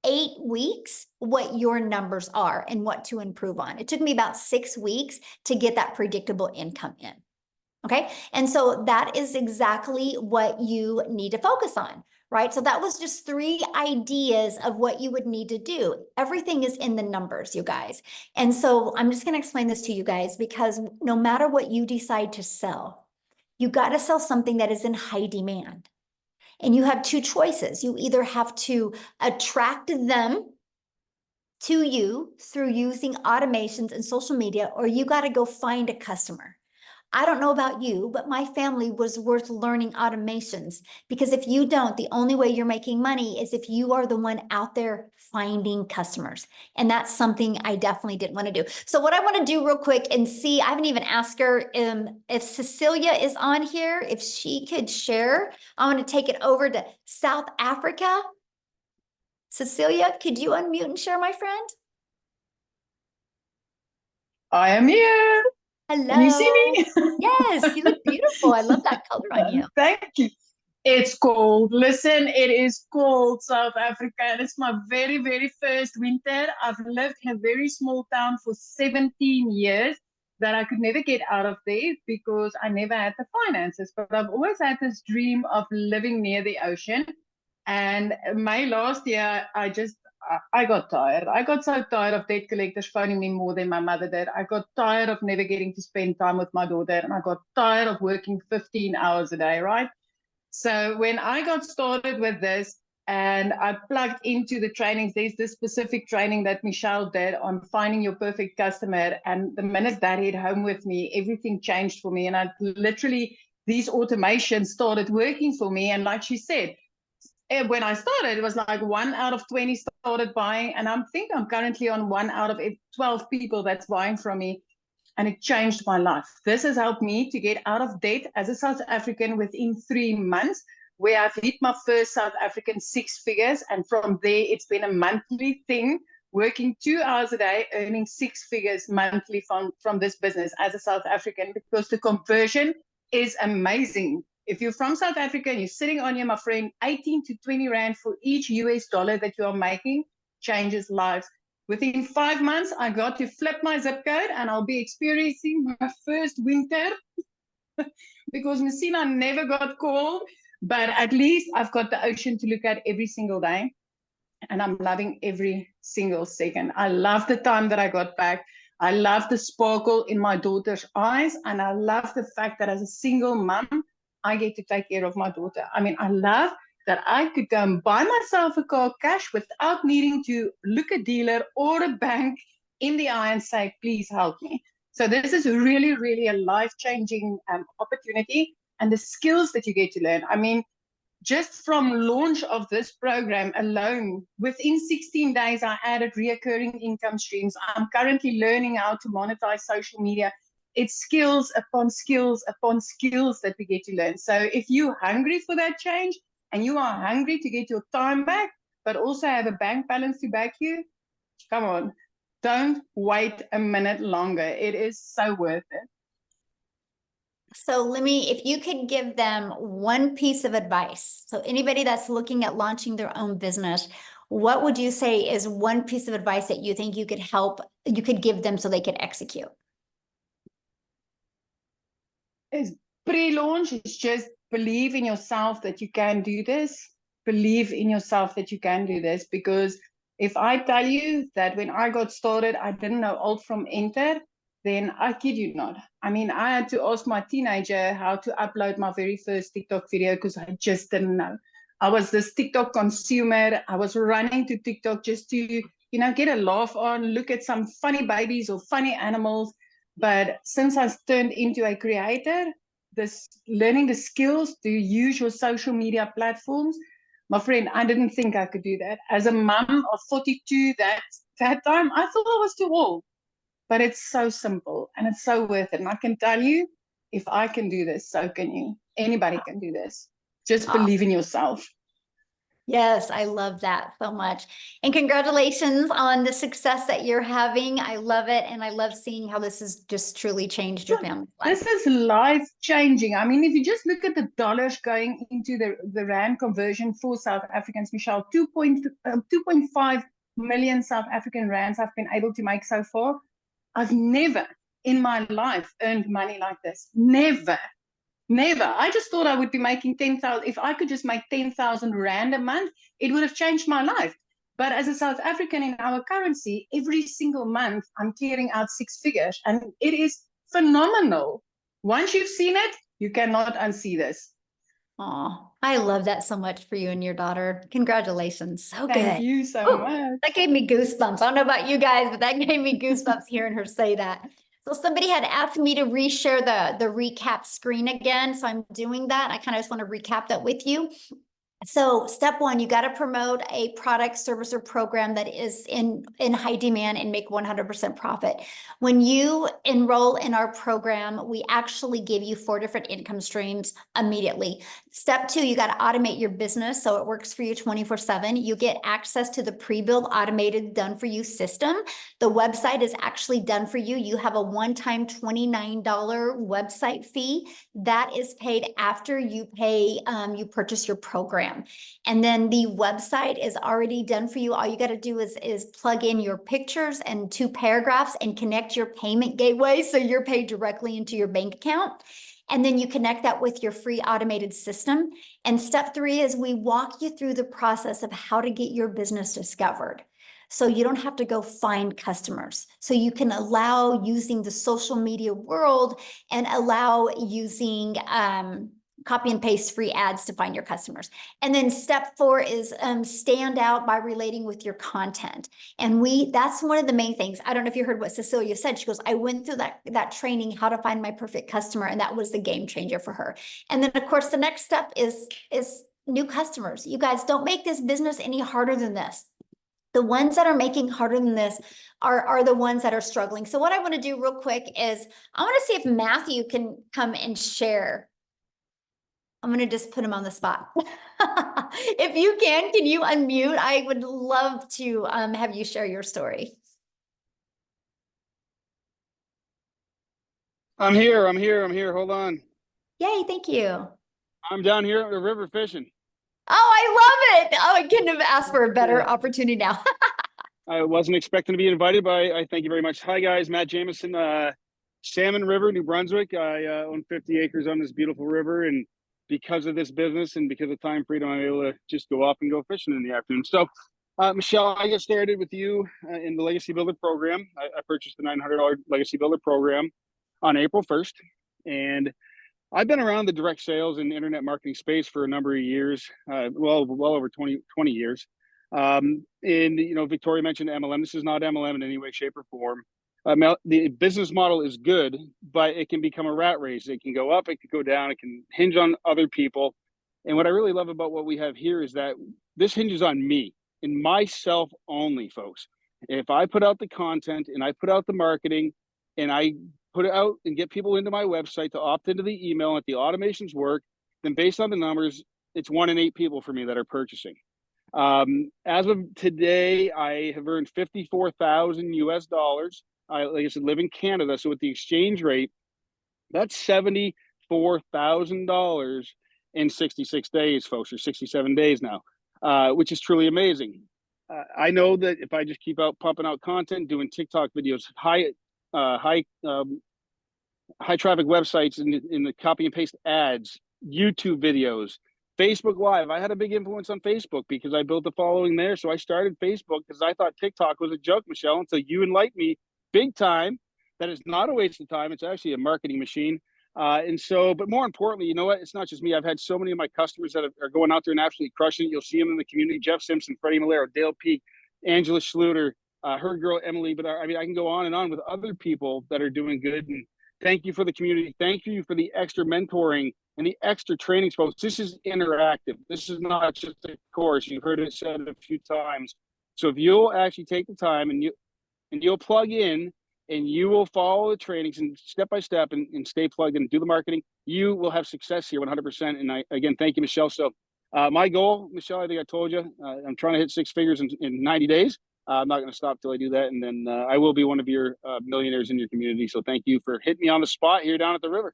8 weeks what your numbers are and what to improve on. It took me about 6 weeks to get that predictable income in. Okay. And so that is exactly what you need to focus on, right? So that was just 3 ideas of what you would need to do. Everything is in the numbers, you guys. And so I'm just going to explain this to you guys, because no matter what you decide to sell, you got to sell something that is in high demand. And you have 2 choices. You either have to attract them to you through using automations and social media, or you got to go find a customer. I don't know about you, but my family was worth learning automations, because if you don't, the only way you're making money is if you are the one out there finding customers. And that's something I definitely didn't want to do. So what I want to do real quick and see, I haven't even asked her if Cecilia is on here, if she could share. I want to take it over to South Africa. Cecilia, could you unmute and share, my friend? I am here. Hello. Can you see me? Yes, you look beautiful. I love that color on you. Thank you. It's cold. Listen, it is cold, South Africa, and it's my very, very first winter. I've lived in a very small town for 17 years that I could never get out of there because I never had the finances. But I've always had this dream of living near the ocean. And May last year, I got tired. I got so tired of debt collectors phoning me more than my mother did. I got tired of never getting to spend time with my daughter. And I got tired of working 15 hours a day, right? So when I got started with this and I plugged into the trainings, there's this specific training that Michele did on finding your perfect customer. And the minute that hit home with me, everything changed for me. And I literally, these automations started working for me. And like she said, when I started, it was like 1 out of 20 started buying. And I think I'm currently on 1 out of 12 people that's buying from me. And it changed my life. This has helped me to get out of debt as a South African within 3 months, where I've hit my first South African 6 figures. And from there, it's been a monthly thing, working 2 hours a day, earning 6 figures monthly from this business as a South African, because the conversion is amazing. If you're from South Africa and you're sitting on here, my friend, 18 to 20 Rand for each US dollar that you are making changes lives. Within 5 months, I got to flip my zip code and I'll be experiencing my first winter because Messina never got cold, but at least I've got the ocean to look at every single day. And I'm loving every single second. I love the time that I got back. I love the sparkle in my daughter's eyes. And I love the fact that as a single mom, I get to take care of my daughter. I mean, I love that I could go and buy myself a car cash without needing to look a dealer or a bank in the eye and say, please help me. So this is really, really a life-changing opportunity, and the skills that you get to learn. I mean, just from launch of this program alone, within 16 days, I added reoccurring income streams. I'm currently learning how to monetize social media. It's skills upon skills upon skills that we get to learn. So if you're hungry for that change and you are hungry to get your time back, but also have a bank balance to back you, come on, don't wait a minute longer. It is so worth it. So if you could give them one piece of advice, so anybody that's looking at launching their own business, what would you say is one piece of advice that you think you could give them so they could execute? Is pre-launch is just believe in yourself that you can do this. Believe in yourself that you can do this, because if I tell you that when I got started, I didn't know alt from enter, then I kid you not. I mean, I had to ask my teenager how to upload my very first TikTok video because I just didn't know. I was this TikTok consumer. I was running to TikTok just to, get a laugh on, look at some funny babies or funny animals. But since I turned into a creator, learning the skills to use your social media platforms, my friend, I didn't think I could do that. As a mom of 42, that time, I thought I was too old. But it's so simple and it's so worth it. And I can tell you, if I can do this, so can you. Anybody can do this. Just believe in yourself. Yes, I love that so much. And congratulations on the success that you're having. I love it. And I love seeing how this has just truly changed your family's life. This is life changing. I mean, if you just look at the dollars going into the Rand conversion for South Africans, Michelle, 2.5 million South African Rands I've been able to make so far. I've never in my life earned money like this. Never. I just thought I would be making 10,000. If I could just make 10,000 Rand a month, it would have changed my life. But as a South African in our currency, every single month I'm clearing out 6 figures, and it is phenomenal. Once you've seen it, you cannot unsee this. Oh, I love that so much for you and your daughter. Congratulations. So good. Thank you so much. That gave me goosebumps. I don't know about you guys, but that gave me goosebumps hearing her say that. So somebody had asked me to reshare the recap screen again. So I'm doing that. I kind of just want to recap that with you. So step one, you got to promote a product, service, or program that is in high demand and make 100% profit. When you enroll in our program, we actually give you 4 different income streams immediately. Step 2, you got to automate your business so it works for you 24/7. You get access to the pre-built automated done for you system. The website is actually done for you. You have a one-time $29 website fee that is paid after you you purchase your program. And then the website is already done for you. All you got to do is plug in your pictures and 2 paragraphs and connect your payment gateway so you're paid directly into your bank account. And then you connect that with your free automated system. And step 3 is we walk you through the process of how to get your business discovered. So you don't have to go find customers. So you can allow using the social media world and allow using copy and paste free ads to find your customers. And then step 4 is stand out by relating with your content. And that's one of the main things. I don't know if you heard what Cecilia said. She goes, I went through that training, how to find my perfect customer. And that was the game changer for her. And then of course, the next step is new customers. You guys, don't make this business any harder than this. The ones that are making harder than this are the ones that are struggling. So what I want to do real quick is I want to see if Matthew can come and share. I'm going to just put him on the spot. If you can you unmute? I would love to have you share your story. I'm here. Hold on. Yay, thank you. I'm down here at the river fishing. Oh, I love it. Oh, I couldn't have asked for a better opportunity now. I wasn't expecting to be invited, but I thank you very much. Hi, guys. Matt Jameson, Salmon River, New Brunswick. I own 50 acres on this beautiful river. And because of this business and because of time freedom, I'm able to just go off and go fishing in the afternoon. So, Michelle, I get started with you in the Legacy Builder program. I purchased the $900 Legacy Builder program on April 1st. And I've been around the direct sales and internet marketing space for a number of years, well over 20 years. And, you know, Victoria mentioned MLM. This is not MLM in any way, shape, or form. The business model is good, but it can become a rat race. It can go up, it can go down, it can hinge on other people. And what I really love about what we have here is that this hinges on me and myself only, folks. If I put out the content and I put out the marketing and I put it out and get people into my website to opt into the email and if the automations work, then based on the numbers, it's 1 in 8 people for me that are purchasing. As of today, I have earned 54,000 US dollars. Like I said, live in Canada. So with the exchange rate, that's $74,000 in 66 days, folks, or 67 days now, which is truly amazing. I know that if I just keep out pumping out content, doing TikTok videos, high traffic websites in the copy and paste ads, YouTube videos, Facebook Live. I had a big influence on Facebook because I built a following there. So I started Facebook because I thought TikTok was a joke, Michelle, until you enlightened me big time that it's not a waste of time. It's actually a marketing machine. And so, but more importantly, you know what? It's not just me. I've had so many of my customers that are going out there and absolutely crushing it. You'll see them in the community: Jeff Simpson, Freddie Malero, Dale Peak, Angela Schluter, her girl, Emily. But I mean, I can go on and on with other people that are doing good. And thank you for the community. Thank you for the extra mentoring and the extra trainings, folks. This is interactive. This is not just a course. You've heard it said a few times. So if you'll actually take the time and you'll plug in and you will follow the trainings and step by step and stay plugged in and do the marketing, you will have success here 100%. And again, thank you, Michelle. So my goal, Michelle, I think I told you, I'm trying to hit 6 figures in 90 days. I'm not going to stop till I do that. And then I will be one of your millionaires in your community. So thank you for hitting me on the spot here down at the river.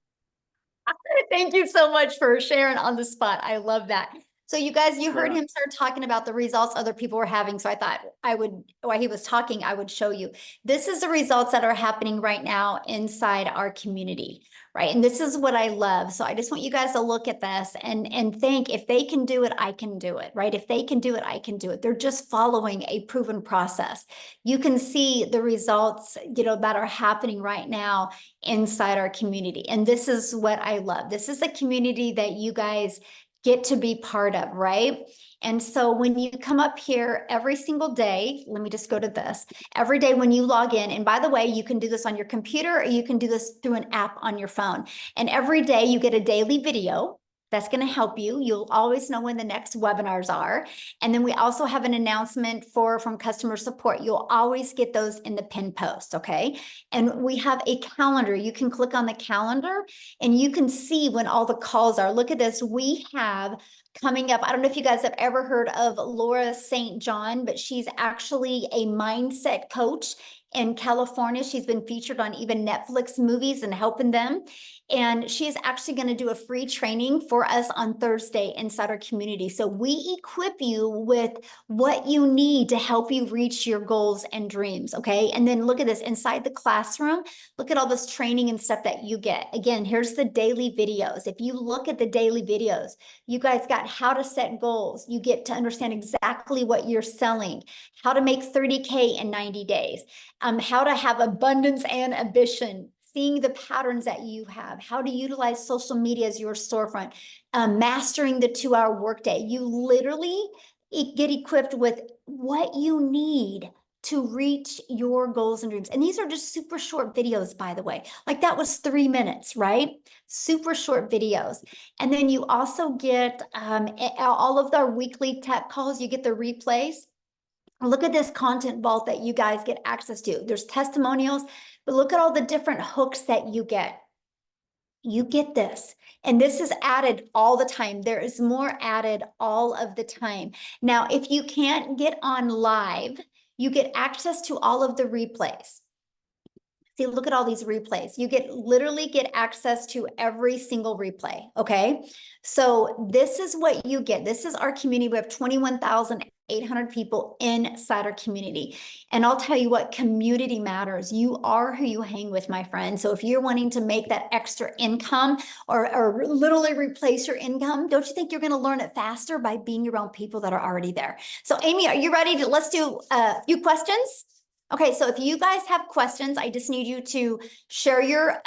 Thank you so much for sharing on the spot. I love that. So you guys, you heard him start talking about the results other people were having. So I thought I would, while he was talking, I would show you. This is the results that are happening right now inside our community, right? And this is what I love. So I just want you guys to look at this and think, if they can do it, I can do it, right? If they can do it, I can do it. They're just following a proven process. You can see the results, you know, that are happening right now inside our community. And this is what I love. This is a community that you guys get to be part of, right? And so when you come up here every single day, let me just go to this, every day when you log in, and by the way, you can do this on your computer or you can do this through an app on your phone. And every day you get a daily video that's going to help you. You'll always know when the next webinars are. And then we also have an announcement from customer support. You'll always get those in the pinned post, okay? And we have a calendar. You can click on the calendar and you can see when all the calls are. Look at this. We have coming up, I don't know if you guys have ever heard of Laura St. John, but she's actually a mindset coach in California. She's been featured on even Netflix movies and helping them. And she is actually going to do a free training for us on Thursday inside our community. So we equip you with what you need to help you reach your goals and dreams. Okay. And then look at this inside the classroom. Look at all this training and stuff that you get. Again, here's the daily videos. If you look at the daily videos, you guys got how to set goals. You get to understand exactly what you're selling, how to make 30K in 90 days, how to have abundance and ambition, seeing the patterns that you have, how to utilize social media as your storefront, mastering the 2-hour workday. You literally get equipped with what you need to reach your goals and dreams. And these are just super short videos, by the way. Like that was 3 minutes, right? Super short videos. And then you also get all of our weekly tech calls. You get the replays. Look at this content vault that you guys get access to. There's testimonials, but look at all the different hooks that you get. You get this, and this is added all the time. There is more added all of the time. Now, if you can't get on live, you get access to all of the replays. See, look at all these replays. You literally get access to every single replay, okay? So this is what you get. This is our community. We have 21,000 800 people inside our community. And I'll tell you what, community matters. You are who you hang with, my friend. So if you're wanting to make that extra income or literally replace your income, don't you think you're going to learn it faster by being around people that are already there? So Amy, are you ready to, let's do a few questions? Okay, so if you guys have questions, I just need you to share your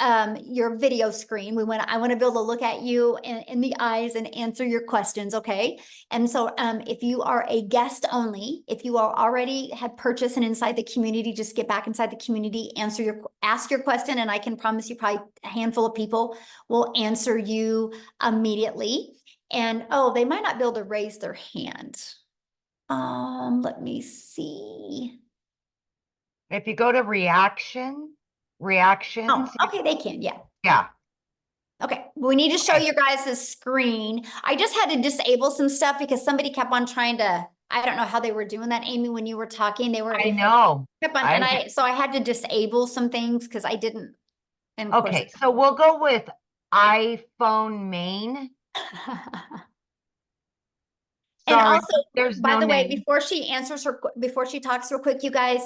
video screen. I want to be able to look at you in the eyes and answer your questions, okay? And so if you are a guest only, if you are already had purchased and inside the community, just get back inside the community, ask your question, and I can promise you probably a handful of people will answer you immediately. And oh, they might not be able to raise their hand. Let me see. If you go to reactions, Oh, okay, they can, yeah. yeah. Okay, we need to show you guys' screen. I just had to disable some stuff because somebody kept on trying to, I don't know how they were doing that, Amy, when you were talking, I know. So I had to disable some things because I didn't. And of course, Okay, so we'll go with iPhone main. and Sorry, also, there's by no the way, name. before she talks real quick, you guys,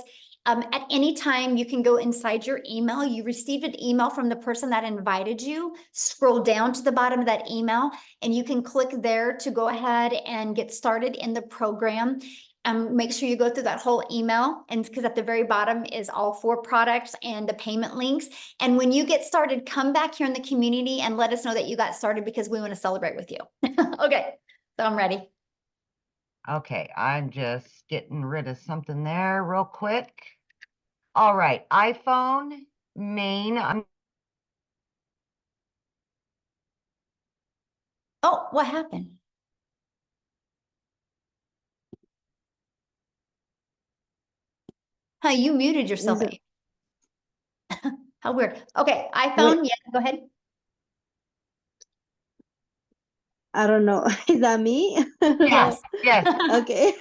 at any time you can go inside your email. You received an email from the person that invited you. Scroll down to the bottom of that email, and you can click there to go ahead and get started in the program. Make sure you go through that whole email, and because at the very bottom is all 4 products and the payment links. And when you get started, come back here in the community and let us know that you got started because we want to celebrate with you. Okay, so I'm ready. Okay, I'm just getting rid of something there real quick. All right, iPhone main. Oh, what happened? Huh, you muted yourself. Is it- How weird. Okay, iPhone, yeah, go ahead. I don't know. Is that me? Yes, yes. Okay.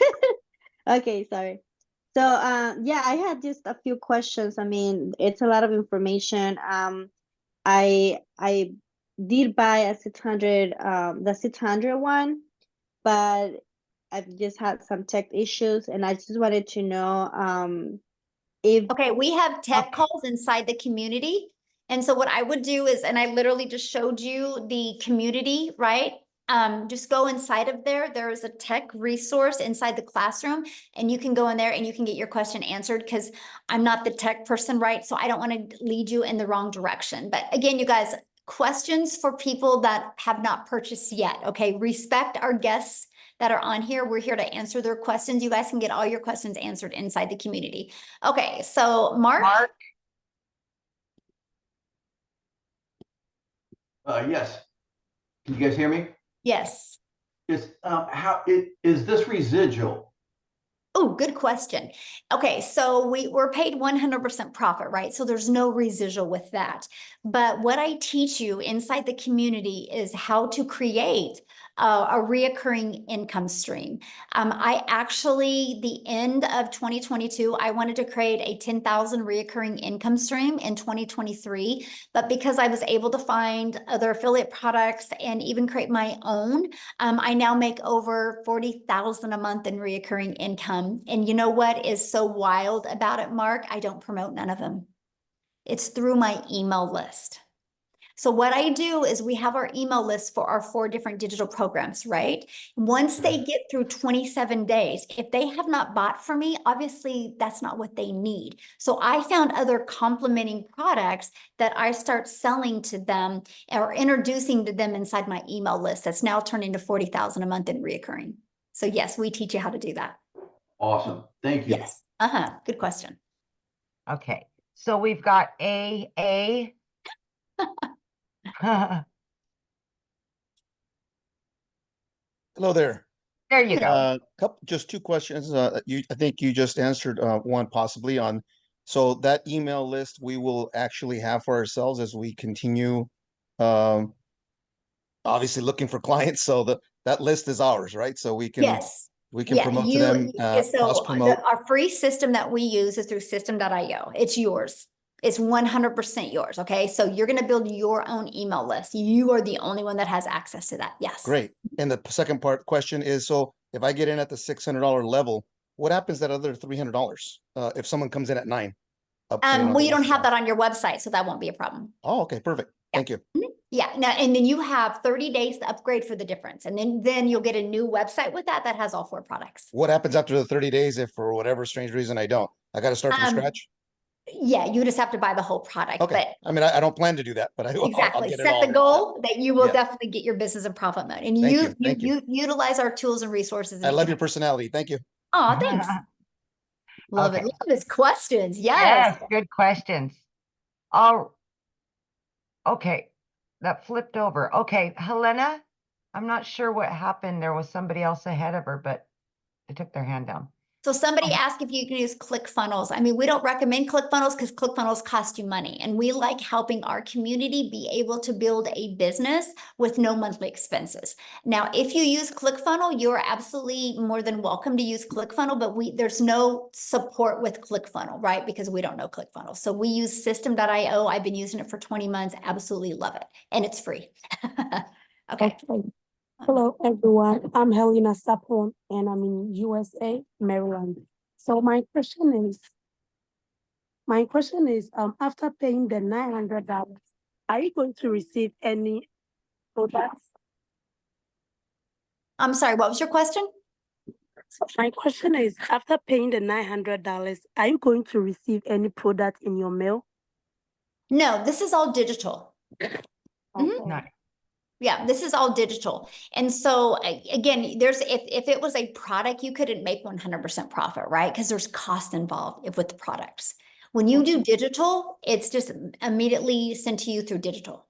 Okay, sorry. So, yeah, I had just a few questions. I mean, it's a lot of information. I did buy a 600, the 600 one, but I've just had some tech issues, and I just wanted to know, if Okay, we have tech Okay. calls inside the community. And so what I would do is, and I literally just showed you the community, right? Just go inside of there. There is a tech resource inside the classroom, and you can go in there and you can get your question answered because I'm not the tech person, right? So I don't want to lead you in the wrong direction. But again, you guys, questions for people that have not purchased yet, okay? Respect our guests that are on here. We're here to answer their questions. You guys can get all your questions answered inside the community. Okay, so Mark? Mark, Yes. Can you guys hear me? Yes. Is this residual? Oh, good question. Okay, so we're paid 100% profit, right? So there's no residual with that. But what I teach you inside the community is how to create a reoccurring income stream. I actually, the end of 2022, I wanted to create a 10,000 reoccurring income stream in 2023. But because I was able to find other affiliate products and even create my own, I now make over 40,000 a month in reoccurring income. And you know what is so wild about it, Mark? I don't promote none of them. It's through my email list. So what I do is we have our email list for our 4 different digital programs, right? Once they get through 27 days, if they have not bought from me, obviously that's not what they need. So I found other complementing products that I start selling to them or introducing to them inside my email list that's now turned into 40,000 a month in reoccurring. So yes, we teach you how to do that. Awesome. Thank you. Yes. Good question. okay. So we've got A. Hello there. There you go. Just 2 questions. I think you just answered one possibly on. So that email list we will actually have for ourselves as we continue, obviously looking for clients. So that list is ours, right? So we can promote to them, cross promote. Our free system that we use is through system.io. It's yours. It's 100% yours. Okay. So you're going to build your own email list. You are the only one that has access to that. Yes. Great. And the second part question is, so if I get in at the $600 level, what happens at other $300? If someone comes in at 9? Well, you don't have that on your website, so that won't be a problem. Oh, okay, perfect. Thank you. Yeah, now, and then you have 30 days to upgrade for the difference. And then you'll get a new website with that has all 4 products. What happens after the 30 days if for whatever strange reason I don't? I got to start from scratch? Yeah, you just have to buy the whole product. Okay. But I mean, I don't plan to do that, but I'll exactly, get it set all. the goal that you will Yeah. definitely get your business in profit mode. And Thank you. you utilize our tools and resources. I love your personality. Thank you. Oh, thanks. Love it. Okay. Love his questions. Yes, Yes. good questions. Oh, okay. That flipped over. Okay, Helena, I'm not sure what happened. There was somebody else ahead of her, but they took their hand down. So somebody asked if you can use ClickFunnels. I mean, we don't recommend ClickFunnels because ClickFunnels cost you money. And we like helping our community be able to build a business with no monthly expenses. Now, if you use ClickFunnels, you're absolutely more than welcome to use ClickFunnels, but there's no support with ClickFunnels, right? Because we don't know ClickFunnels. So we use System.io. I've been using it for 20 months. Absolutely love it. And it's free. Okay. Hello, everyone. I'm Helena Sapon, and I'm in USA, Maryland. So my question is, after paying the $900, are you going to receive any products? I'm sorry, what was your question? So my question is, after paying the $900, are you going to receive any product in your mail? No, this is all digital. Okay. Nice. Yeah, this is all digital. And so again, if it was a product, you couldn't make 100% profit, right? Because there's cost involved with the products. When you do digital, it's just immediately sent to you through digital.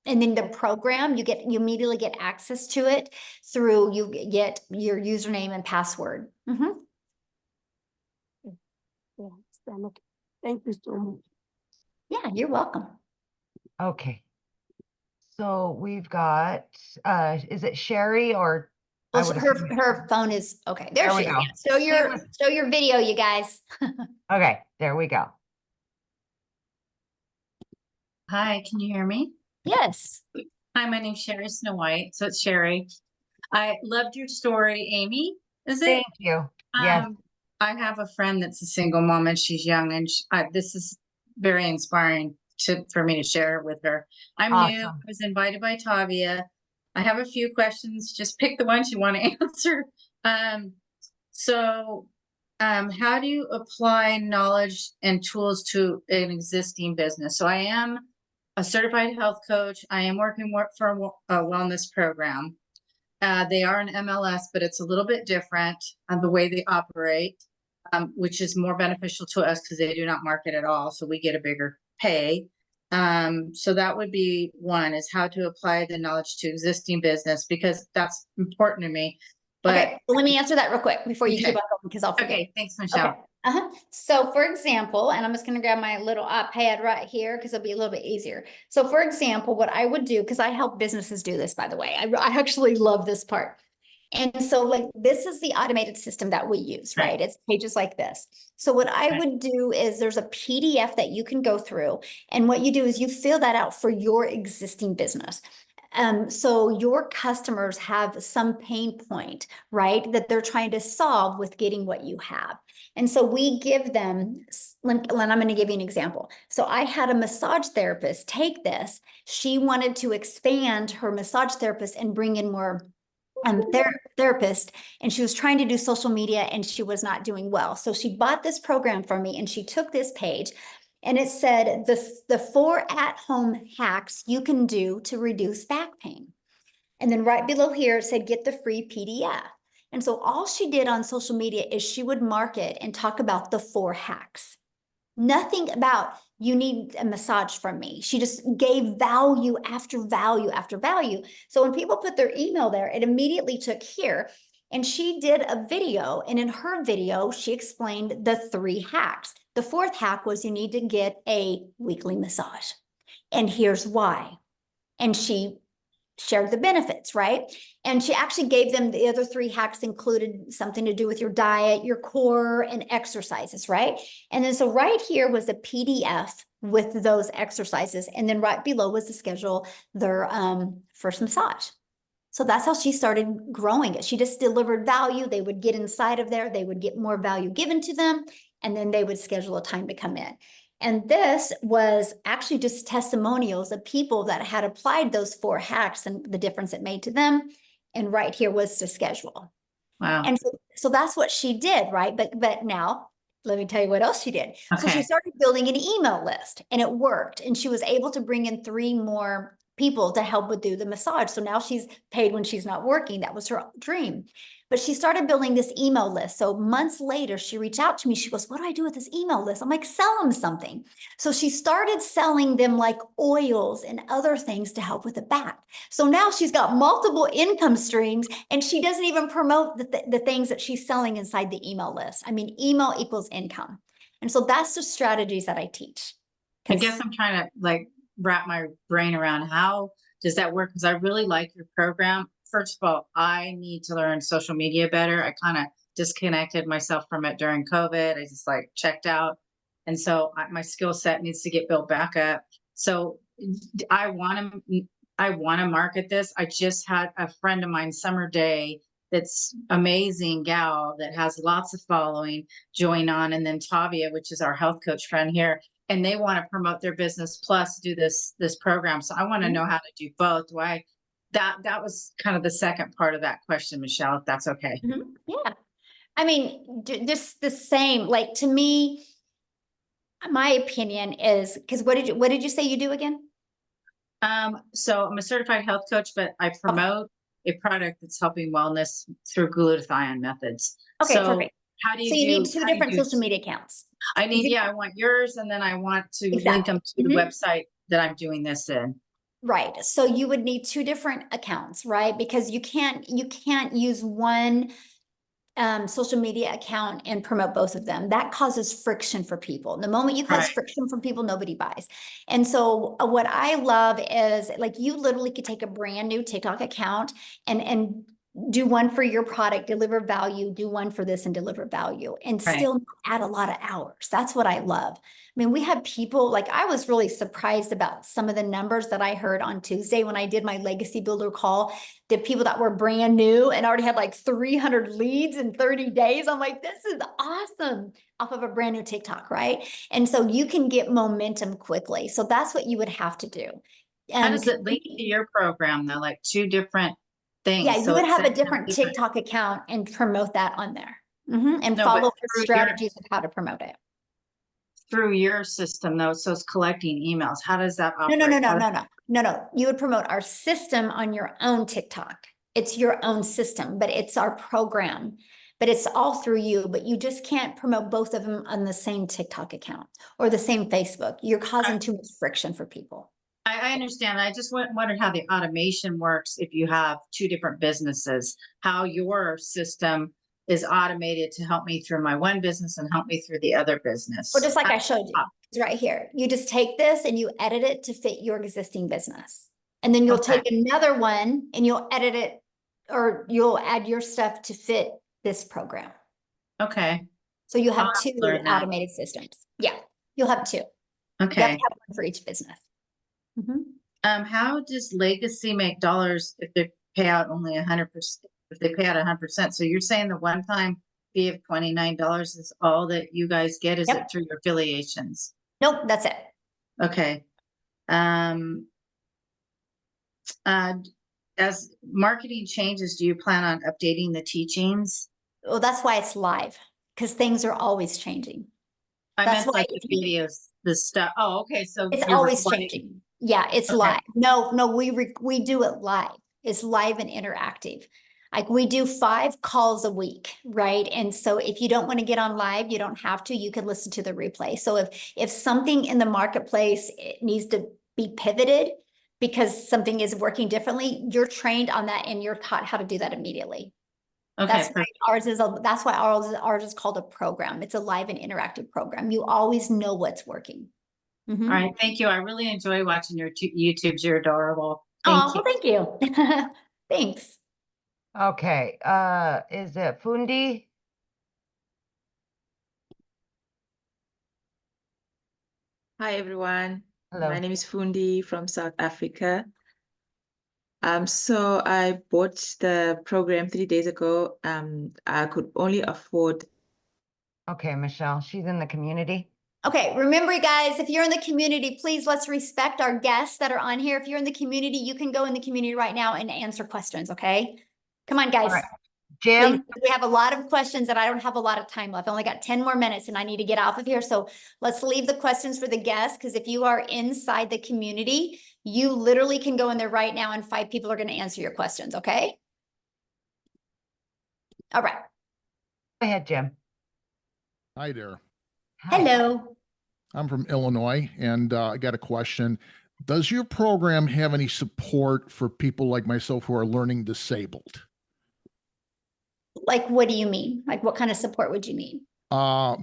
And then the program, you immediately get access to it through, you get your username and password. Yeah, okay. Thank you so much. Yeah, you're welcome. Okay. So we've got, is it Sherry or? I Well, would her assume- phone is, okay, there There we she is. go. Yeah. Show your video, you guys. Okay, there we go. Hi, can you hear me? Yes. Hi, my name's Sherry Snow White. So it's Sherry. I loved your story, Amy. Is it? Thank you. Yes. I have a friend that's a single mom and she's young, and this is very inspiring for me to share with her. I'm new. I Awesome. was invited by Tavia. I have a few questions. Just pick the ones you want to answer. How do you apply knowledge and tools to an existing business? So I am a certified health coach. I am working for a wellness program. They are an MLS, but it's a little bit different on the way they operate, which is more beneficial to us because they do not market at all. So we get a bigger pay. So that would be one, is how to apply the knowledge to existing business, because that's important to me. But okay, well, let me answer that real quick before you keep on going, because I'll forget. Okay, thanks, Michelle. Okay. So for example, and I'm just going to grab my little iPad right here because it'll be a little bit easier. So for example, what I would do, because I help businesses do this, by the way, I actually love this part. And so like, this is the automated system that we use, right? It's pages like this. So what I would do is there's a PDF that you can go through, and what you do is you fill that out for your existing business. So your customers have some pain point, right, that they're trying to solve with getting what you have. And so we give them, and I'm going to give you an example. So I had a massage therapist take this. She wanted to expand her massage therapist and bring in more therapist, and she was trying to do social media and she was not doing well. So she bought this program from me, and she took this page, and it said the 4 at-home hacks you can do to reduce back pain. And then right below here, it said, get the free PDF. And so all she did on social media is she would market and talk about the 4 hacks. Nothing about, you need a massage from me. She just gave value after value after value. So when people put their email there, it immediately took here. And she did a video, and in her video, she explained the 3 hacks. The 4th hack was, you need to get a weekly massage. And here's why. And she shared the benefits, right? And she actually gave them the other 3 hacks, included something to do with your diet, your core, and exercises, right? And then so right here was a PDF with those exercises. And then right below was to schedule their first massage. So that's how she started growing it. She just delivered value. They would get inside of there. They would get more value given to them. And then they would schedule a time to come in. And this was actually just testimonials of people that had applied those 4 hacks and the difference it made to them. And right here was to schedule. Wow. And so that's what she did, right? But now let me tell you what else she did. So she Okay. started building an email list and it worked. And she was able to bring in 3 more people to help with do the massage. So now she's paid when she's not working. That was her dream. But she started building this email list. So months later, she reached out to me. She goes, what do I do with this email list? I'm like, sell them something. So she started selling them like oils and other things to help with the back. So now she's got multiple income streams and she doesn't even promote the things that she's selling inside the email list. I mean, email equals income. And so that's the strategies that I teach. I guess I'm trying to like wrap my brain around how does that work? Because I really like your program. First of all, I need to learn social media better. I kind of disconnected myself from it during COVID. I just like checked out. And so my skill set needs to get built back up. So I want to market this. I just had a friend of mine, Summer Day, that's amazing gal that has lots of following, join on, and then Tavia, which is our health coach friend here, and they want to promote their business plus do this program. So I want to know how to do both. Do I? That was kind of the second part of that question, Michelle, if that's okay. Yeah. I mean, just the same, like to me, my opinion is, because what did you say you do again? So I'm a certified health coach, but I promote a product that's helping wellness through glutathione methods. Okay, So perfect. how do you So you do? need 2 how do you different do- social media accounts. I need, You- yeah, I want yours, and then I want to link Exactly. them to the website that I'm doing this in. Right. So you would need 2 different accounts, right? Because you can't use one social media account and promote both of them. That causes friction for people. The moment you cause Right. friction from people, nobody buys. And so what I love is like you literally could take a brand new TikTok account and do one for your product, deliver value, do one for this and deliver value and Right. still add a lot of hours. That's what I love. I mean, we had people like I was really surprised about some of the numbers that I heard on Tuesday when I did my legacy builder call. The people that were brand new and already had like 300 leads in 30 days. I'm like, this is awesome off of a brand new TikTok, right? And so you can get momentum quickly. So that's what you would have to do. How does it link to your program though? Like 2 different things. Yeah, you So would it have a says different TikTok account and promote that on there. And No, follow but the through strategies of how to promote it. through your system though, so it's collecting emails. How does that No, operate? no, no, no, How does- no, no, no, no. You would promote our system on your own TikTok. It's your own system, but it's our program, but it's all through you, but you just can't promote both of them on the same TikTok account or the same Facebook. You're causing too much friction for people. I understand. I just wondered how the automation works if you have 2 different businesses, how your system is automated to help me through my one business and help me through the other business. Or just like I showed you, it's right here. You just take this and you edit it to fit your existing business. And then you'll Okay. take another one and you'll edit it or you'll add your stuff to fit this program. Okay. So you have I'll 2 learn that. automated systems. Yeah, you'll have 2. You have to Okay. have one for each business. How does Legacy make dollars if they pay out only 100%? If they pay out 100%, so you're saying the one-time fee of $29 is all that you guys get? Is Yep. it through your affiliations? Nope, that's it. Okay. As marketing changes, do you plan on updating the teachings? Well, that's why it's live, because things are always changing. I That's meant why like the videos, the stuff. Oh, okay. So it's you're always recording. changing. Yeah, it's Okay. live. No, we do it live. It's live and interactive. Like we do 5 calls a week, right? And so if you don't want to get on live, you don't have to, you can listen to the replay. So if something in the marketplace it needs to be pivoted because something is working differently, you're trained on that and you're taught how to do that immediately. Okay. That's why that's why ours is called a program. It's a live and interactive program. You always know what's working. All right. Thank you. I really enjoy watching your YouTubes. You're adorable. Oh, well, thank you. Thanks. Okay, is it Fundi? Hi everyone. Hello. My name is Fundi from South Africa. So I bought the program 3 days ago. I could only afford. Okay, Michelle, she's in the community. Okay, remember guys, if you're in the community, please let's respect our guests that are on here. If you're in the community, you can go in the community right now and answer questions, okay? Come on, guys. right. Please, Jim, we have a lot of questions and I don't have a lot of time left. I only got 10 more minutes and I need to get off of here. So let's leave the questions for the guests, because if you are inside the community, you literally can go in there right now and 5 people are going to answer your questions, okay? All right. go ahead, Jim. Hi there. Hi. Hello. I'm from Illinois, and I got a question. Does your program have any support for people like myself who are learning disabled? Like, what do you mean? Like, what kind of support would you need?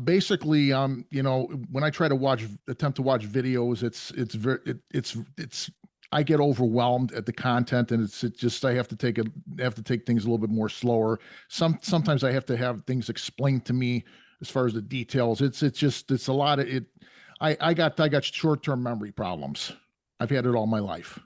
Basically, you know, when I try to attempt to watch videos, it's I get overwhelmed at the content, and it's just I have to take things a little bit more slower. Sometimes I have to have things explained to me as far as the details. It's a lot of it. I got short-term memory problems. I've had it all my life.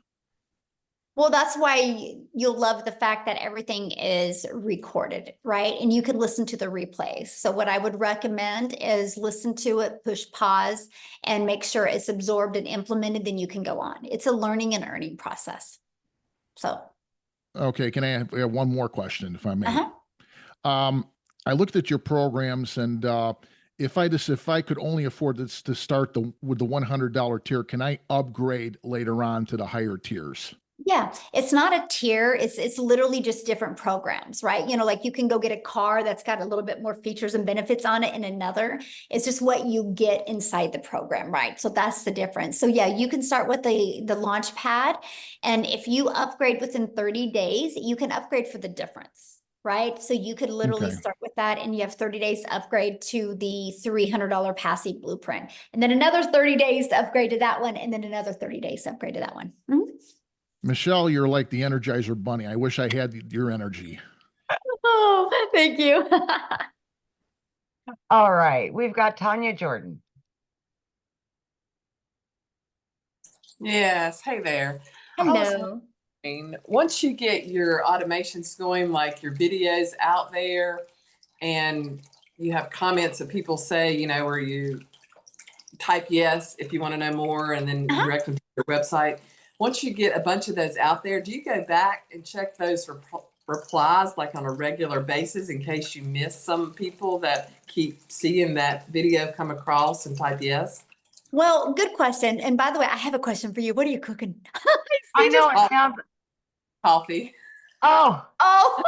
Well, that's why you'll love the fact that everything is recorded, right? And you can listen to the replays. So what I would recommend is listen to it, push pause, and make sure it's absorbed and implemented, then you can go on. It's a learning and earning process. So. Okay, can I have one more question, if I may? Uh-huh. I looked at your programs, and if I could only afford this to start with the $100 tier, can I upgrade later on to the higher tiers? Yeah, it's not a tier. It's literally just different programs, right? You know, like you can go get a car that's got a little bit more features and benefits on it in another. It's just what you get inside the program, right? So that's the difference. So yeah, you can start with the launch pad, and if you upgrade within 30 days, you can upgrade for the difference. Right. So you could literally Okay. start with that, and you have 30 days to upgrade to the $300 passive blueprint, and then another 30 days to upgrade to that one, and then another 30 days to upgrade to that one. Michelle, you're like the Energizer Bunny. I wish I had your energy. Oh, thank you. All right, we've got Tanya Jordan. Yes, hey there. I was Hello. wondering, once you get your automations going, like your videos out there, and you have comments that people say, you know, where you type yes if you want to know more, and then you direct them to your website. Once you get a bunch of those out there, do you go back and check those replies like on a regular basis in case you miss some people that keep seeing that video come across and type yes? Well, good question. And by the way, I have a question for you. What are you cooking? I know it sounds. Coffee. Oh. Oh,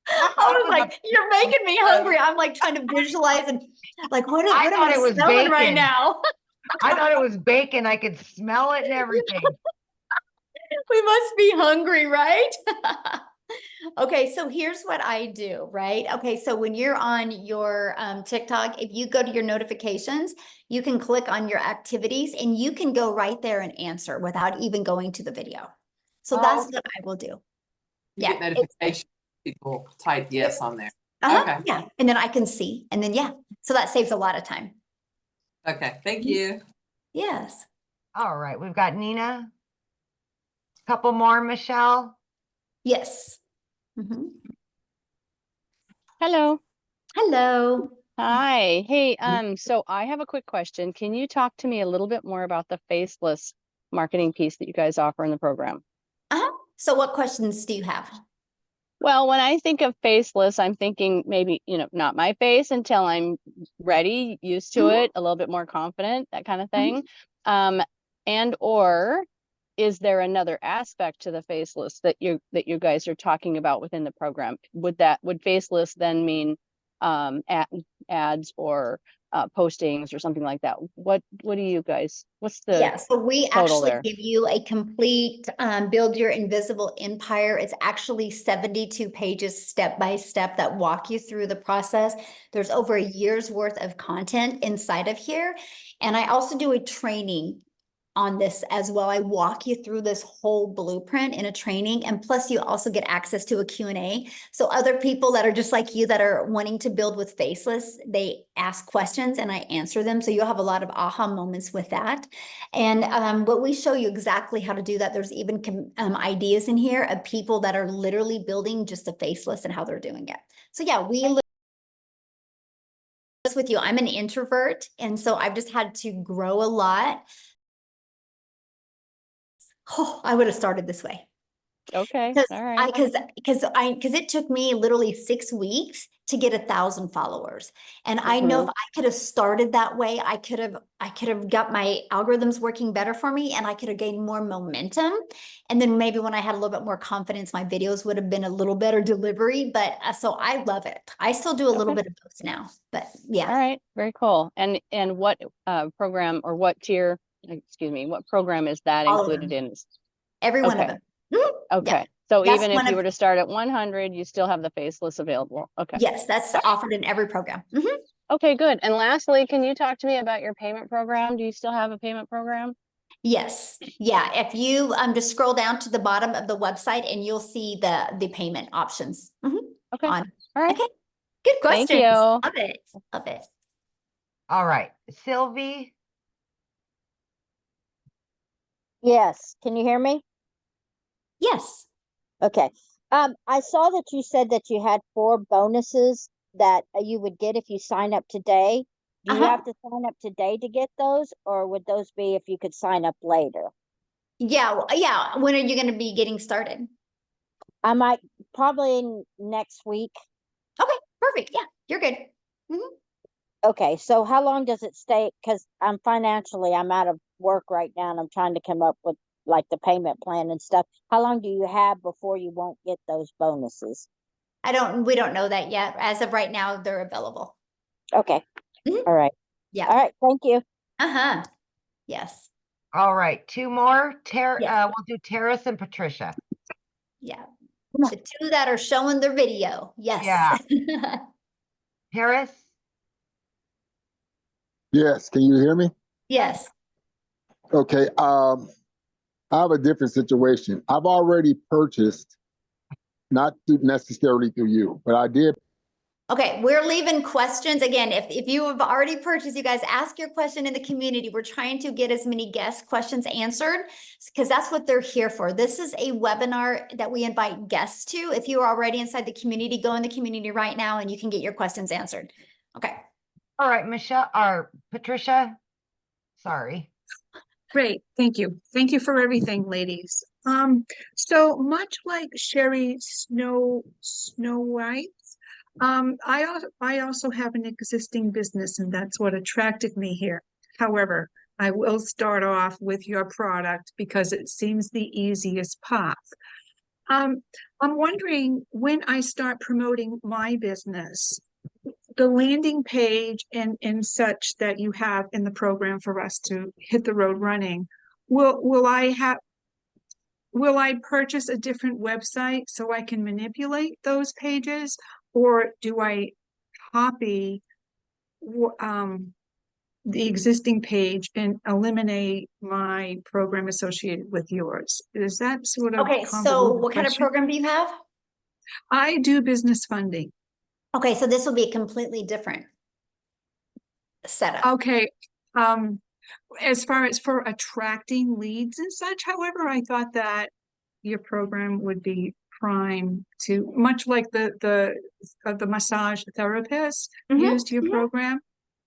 I was like, you're making me hungry. I'm like trying to visualize and like, what am I smelling right now? I thought it was bacon. I could smell it and everything. We must be hungry, right? Okay, so here's what I do, right? Okay, so when you're on your TikTok, if you go to your notifications, you can click on your activities and you can go right there and answer without even going to the video. So that's what I will do. You get notifications. People type yes on there. Okay. Yeah, and then I can see, and then so that saves a lot of time. Okay, thank you. Yes. All right, we've got Nina. Couple more, Michelle. Yes. Hello. Hello. Hi. Hey, so I have a quick question. Can you talk to me a little bit more about the faceless marketing piece that you guys offer in the program? So what questions do you have? Well, when I think of faceless, I'm thinking maybe, you know, not my face until I'm ready, used to it, a little bit more confident, that kind of thing. And or is there another aspect to the faceless that you guys are talking about within the program? Would faceless then mean ads or postings or something like that? What do you guys, what's the so we total actually there? give you a complete build your invisible empire. It's actually 72 pages step by step that walk you through the process. There's over a year's worth of content inside of here. And I also do a training on this as well. I walk you through this whole blueprint in a training, and plus you also get access to a Q&A. So other people that are just like you that are wanting to build with Faceless, they ask questions and I answer them. So you'll have a lot of aha moments with that. And what we show you exactly how to do that. There's even ideas in here of people that are literally building just a Faceless and how they're doing it. So yeah, with you, I'm an introvert, and so I've just had to grow a lot. Oh, I would have started this way. Okay. Because All right. because it took me literally 6 weeks to get 1,000 followers. And I know if I could have started that way, I could have got my algorithms working better for me, and I could have gained more momentum. And then maybe when I had a little bit more confidence, my videos would have been a little better delivery. But so I love it. I still do a little bit of both now, but yeah. All right. Very cool. And what program or what tier, excuse me, what program is that All of included them. in? Every one of them. Okay. Yeah. So That's even if one you of- were to start at 100, you still have the Faceless available. Okay. Yes, that's offered in every program. Okay, good. And lastly, can you talk to me about your payment program? Do you still have a payment program? Yes. Yeah. If you just scroll down to the bottom of the website and you'll see the payment options. Okay. On. All right. Okay. Good Thank questions. you. Love it. Love it. All right, Sylvie. Yes, can you hear me? Yes. Okay. I saw that you said that you had 4 bonuses that you would get if you sign up today. Do you have to sign up today to get those, or would those be if you could sign up later? Yeah. Yeah. When are you going to be getting started? I might probably next week. Okay. Perfect. Yeah. You're good. Okay. So how long does it stay? Because I'm out of work right now and I'm trying to come up with like the payment plan and stuff. How long do you have before you won't get those bonuses? We don't know that yet. As of right now, they're available. Okay. All right. Yeah. All right. Thank you. Yes. All right, 2 more. Yeah. We'll do Terrace and Patricia. Yeah. The 2 that are showing their video. Yes. Yeah. Terrace? Yes, can you hear me? Yes. Okay, I have a different situation. I've already purchased, not necessarily through you, but I did. Okay, we're leaving questions. Again, if you have already purchased, you guys ask your question in the community. We're trying to get as many guest questions answered because that's what they're here for. This is a webinar that we invite guests to. If you are already inside the community, go in the community right now and you can get your questions answered. Okay. All right, Michelle or Patricia. Sorry. Great, thank you. Thank you for everything, ladies. So much like Sherry Snow White, I also have an existing business, and that's what attracted me here. However, I will start off with your product because it seems the easiest path. I'm wondering, when I start promoting my business, the landing page and such that you have in the program for us to hit the road running, will I purchase a different website so I can manipulate those pages, or do I copy the existing page and eliminate my program associated with yours? Is that sort of Okay, so convoluted what kind of question? program do you have? I do business funding. Okay, so this will be a completely different setup. Okay. As far as for attracting leads and such, however, I thought that your program would be prime to, much like the massage therapist used your program.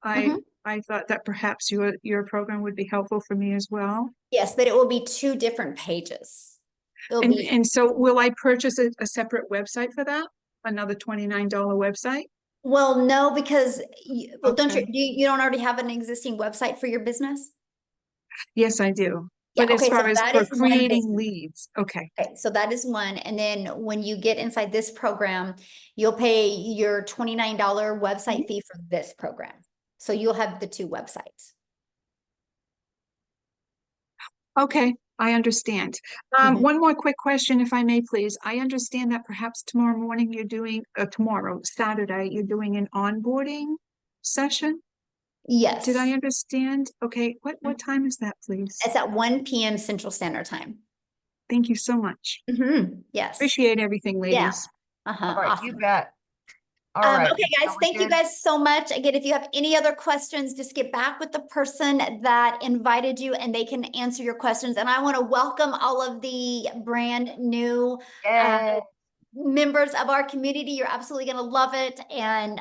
I thought that perhaps your program would be helpful for me as well. Yes, but it will be 2 different pages. And so will I purchase a separate website for that? Another $29 website? Well, no, because don't you don't already have an existing website for your business? Yes, I do. Yeah, But as okay, so far as that for is one creating business. leads, okay. Okay, so that is one. And then when you get inside this program, you'll pay your $29 website fee for this program. So you'll have the 2 websites. Okay, I understand. One more quick question, if I may, please. I understand that perhaps tomorrow morning you're doing, Saturday, you're doing an onboarding session? Yes. Did I understand? Okay, what time is that, please? It's at 1 p.m. Central Standard Time. Thank you so much. Yes. Appreciate everything, Yeah. ladies. All right, you Awesome. bet. All right. Okay, guys, we're thank you good? guys so much. Again, if you have any other questions, just get back with the person that invited you and they can answer your questions. And I want to welcome all of the brand new Yay. members of our community. You're absolutely going to love it. And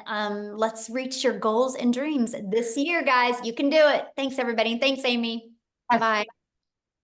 let's reach your goals and dreams this year, guys. You can do it. Thanks, everybody. Thanks, Amy. Yes. Bye.